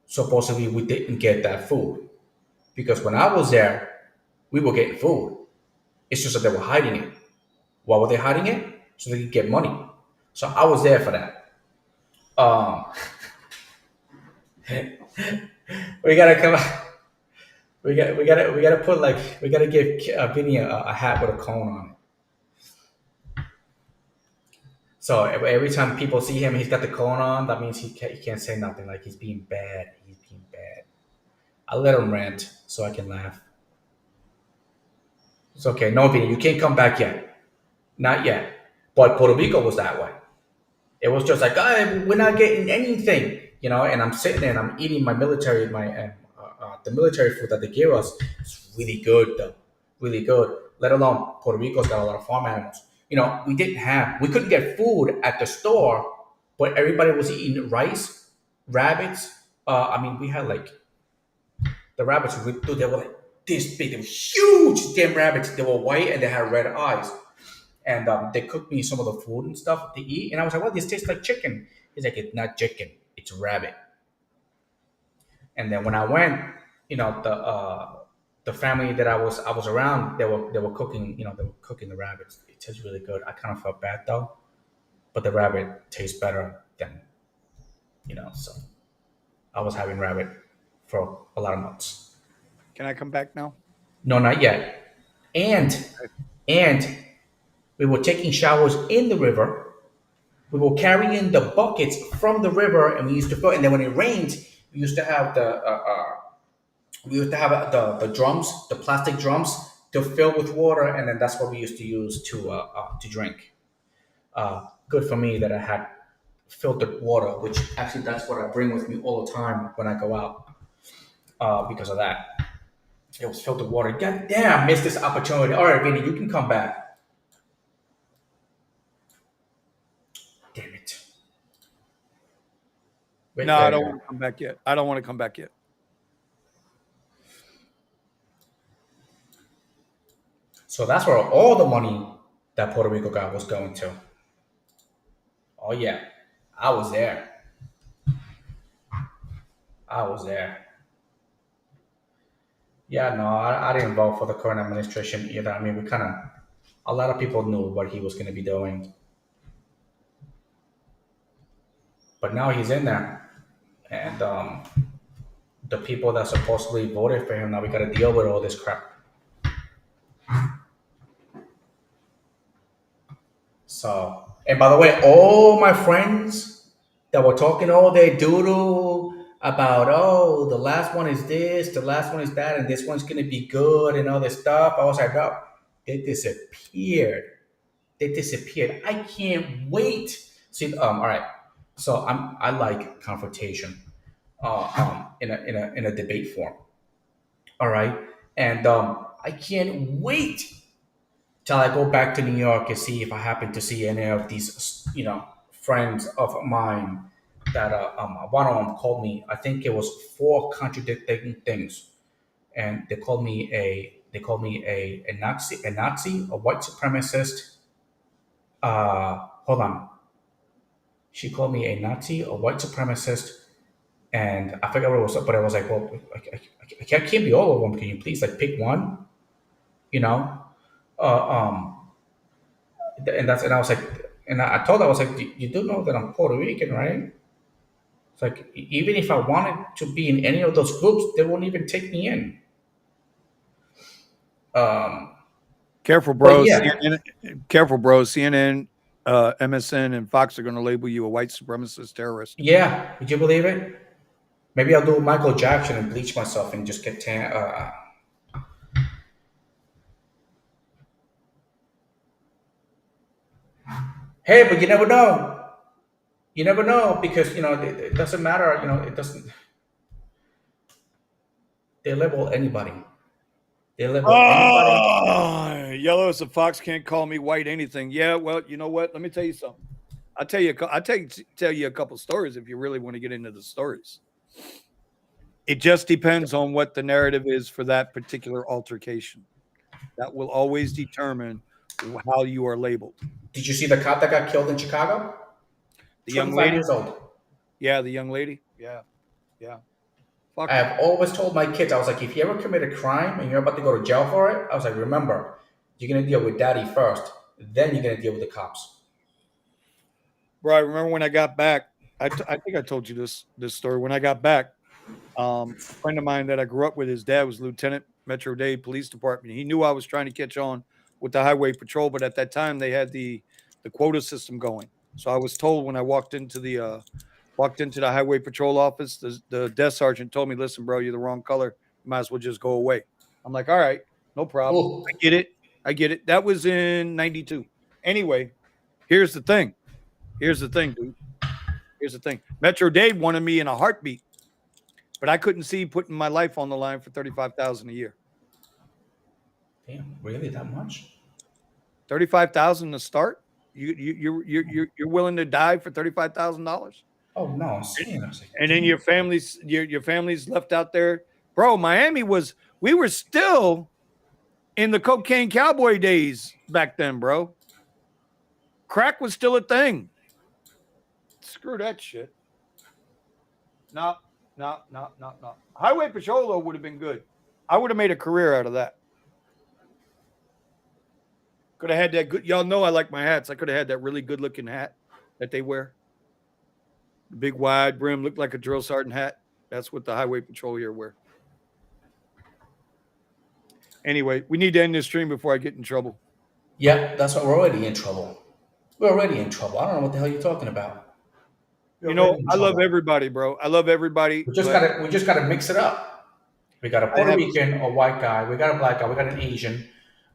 supposedly we didn't get that food? Because when I was there, we were getting food. It's just that they were hiding it. Why were they hiding it? So they could get money. So I was there for that. We gotta come. We gotta put we gotta give Vinny a hat with a cone on it. So every time people see him, he's got the cone on. That means he can't say nothing. Like he's being bad. I let him rant so I can laugh. It's okay. No, Vinny, you can't come back yet. Not yet. But Puerto Rico was that way. It was just like, we're not getting anything, you know. And I'm sitting there and I'm eating my military, the military food that they give us. It's really good, though, really good. Let alone Puerto Rico's got a lot of farm animals. You know, we couldn't get food at the store but everybody was eating rice, rabbits. I mean, we had like the rabbits. They were like this big. They were huge, damn rabbits. They were white and they had red eyes. And they cooked me some of the food and stuff to eat. And I was like, "Well, this tastes like chicken." He's like, "It's not chicken. It's rabbit." And then when I went, the family that I was around, they were cooking, they were cooking the rabbits. It tastes really good. I kind of felt bad though, but the rabbit tastes better than, so I was having rabbit for a lot of months. Can I come back now? No, not yet. And we were taking showers in the river. We were carrying the buckets from the river, and we used to fill. And then when it rained, we used to have the drums, the plastic drums, to fill with water, and then that's what we used to use to drink. Good for me that I had filtered water, which actually that's what I bring with me all the time when I go out. Because of that, it was filtered water. God damn, I missed this opportunity. All right, Vinny, you can come back. Damn it. Wait, No, there I you don't go. want to come back yet. I don't want to come back yet. So that's where all the money that Puerto Rico got was going to. Oh yeah, I was there. I was there. Yeah, no, I didn't vote for the current administration either. I mean, a lot of people knew what he was going to be doing, but now he's in there, and the people that supposedly voted for him, now we got to deal with all this crap. So, and by the way, all my friends that were talking all their doodle about, oh, the last one is this, the last one is that, and this one's gonna be good and all this stuff. I was like, no, they disappeared. They disappeared. I can't wait. See, all right. So I like confrontation, in a debate form. All right, and I can't wait till I go back to New York and see if I happen to see any of these, friends of mine that one of them called me. I think it was four contradicting things, and they called me a Nazi, a white supremacist. Hold on, she called me a Nazi, a white supremacist, and I forgot what it was, but I was like, well, I can't be all of them. Can you please like pick one? You know, uh, um, and I was like, and I told her, I was like, you do know that I'm Puerto Rican, right? It's like even if I wanted to be in any of those groups, they won't even take me in. Um, Careful, but bro. yeah, Careful, bro. CNN, MSN, and Fox are going to label you a white supremacist terrorist. yeah. Would you believe it? Maybe I'll do Michael Jackson and bleach myself and just get tan. Hey, but you never know. You never know because it doesn't matter. It doesn't. They label anybody. They label anybody. Oh, yellow as a fox can't call me white anything. Yeah, well, you know what? Let me tell you something. I'll tell you. Tell you a couple stories if you really want to get into the stories. It just depends on what the narrative is for that particular altercation. That will always determine how you are labeled. Did you see the cop that got killed in Chicago? The young 25 lady. years old. Yeah, the young lady. Yeah. Fuck I have always told my kids, I was like, if you ever commit a crime and you're about to go to jail for it, I was like, remember, you're gonna deal with daddy first, then you're gonna deal with the cops. Bro, I remember when I got back. I think I told you this story. When I got back, a friend of mine that I grew up with, his dad was lieutenant, Metro-Dade Police Department. He knew I was trying to catch on with the highway patrol, but at that time they had the quota system going. So I was told when I walked into the highway patrol office, the desk sergeant told me, "Listen, bro, you're the wrong color. You might as well just go away." I'm like, "All right, no problem. Oh, I get it. That was in 92. Anyway, here's the thing, dude. Here's the thing. Metro-Dade wanted me in a heartbeat, but I couldn't see putting my life on the line for $35,000 a year. damn, really that much? 35,000 to start? You're willing to die for $35,000? Oh no, I'm seeing. I was like, And then your family's left out there, bro. We were still in the cocaine cowboy days back then, bro. Crack was still a thing. Screw that shit. No. Highway patrol though would have been good. I would have made a career out of that. Could have had that good. Y'all know I like my hats. I could have had that really good looking hat that they wear. The big wide brim, looked like a drill sergeant hat. That's what the highway patrol here wear. Anyway, we need to end this stream before I get in trouble. yeah, that's what we're already in trouble. We're already in trouble. I don't know what the hell you're talking about. You know, I love everybody, bro. I love everybody. We just gotta mix it up. We got a Puerto Rican, a white guy. We got a black guy. We got an Asian.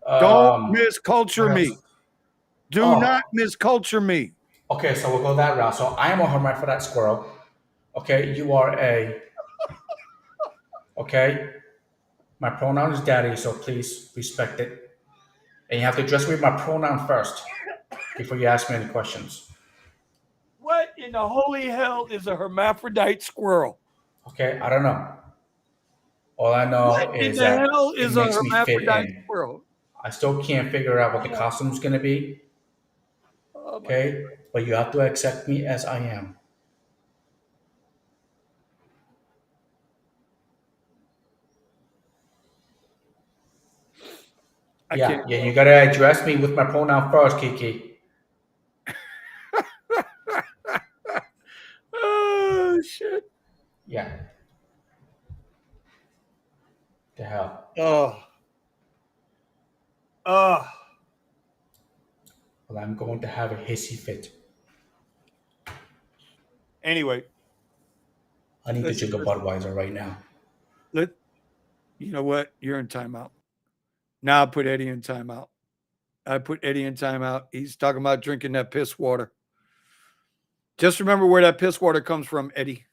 Don't misculture me. Do not misculture me. Okay, so we'll go that route. So I am a hermaphrodite squirrel. Okay, you are a. Okay, my pronoun is daddy, so please respect it. And you have to address me with my pronoun first before you ask me any questions. What in the holy hell is a hermaphrodite squirrel? Okay, I don't know. All I know What is in the that hell it is a makes me fit hermaphrodite in. squirrel? I still can't figure out what the costume's gonna be. Okay, but you have to accept me as I am. Yeah, you gotta address me with my pronoun first, Kiki. Oh shit! Yeah. The hell. Well, I'm going to have a hissy fit. Anyway, I need to drink a Budweiser right now. You know what? You're in timeout. Now I put Eddie in timeout. He's talking about drinking that piss water. Just remember where that piss water comes from, Eddie.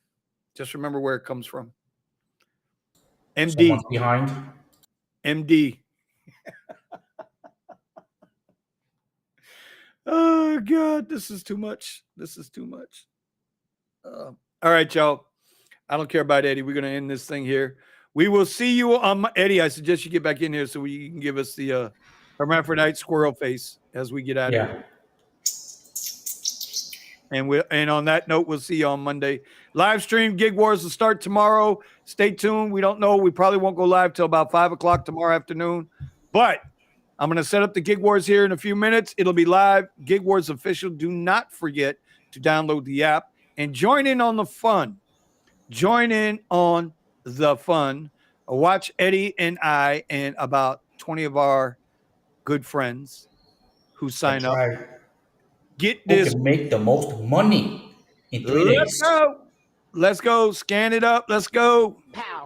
Just remember where it comes from. MD. Someone's behind. MD. Oh, God. This is too much. All right, y'all. I don't care about Eddie. We're going to end this thing here. We will see you on Eddie. I suggest you get back in here so you can give us the hermaphrodite squirrel face as we get out of here. And on that note, we'll see you on Monday. Live stream Gig Wars will start tomorrow. Stay tuned. We don't know. We probably won't go live till about 5 o'clock tomorrow afternoon. But I'm going to set up the Gig Wars here in a few minutes. It'll be live. Gig Wars official. Do not forget to download the app and join in on the fun. Watch Eddie and I and about 20 of our good friends who sign up. Right. Get this. Who can make the most money in 3 days. Let's go. Scan it up. Let's go. Pow.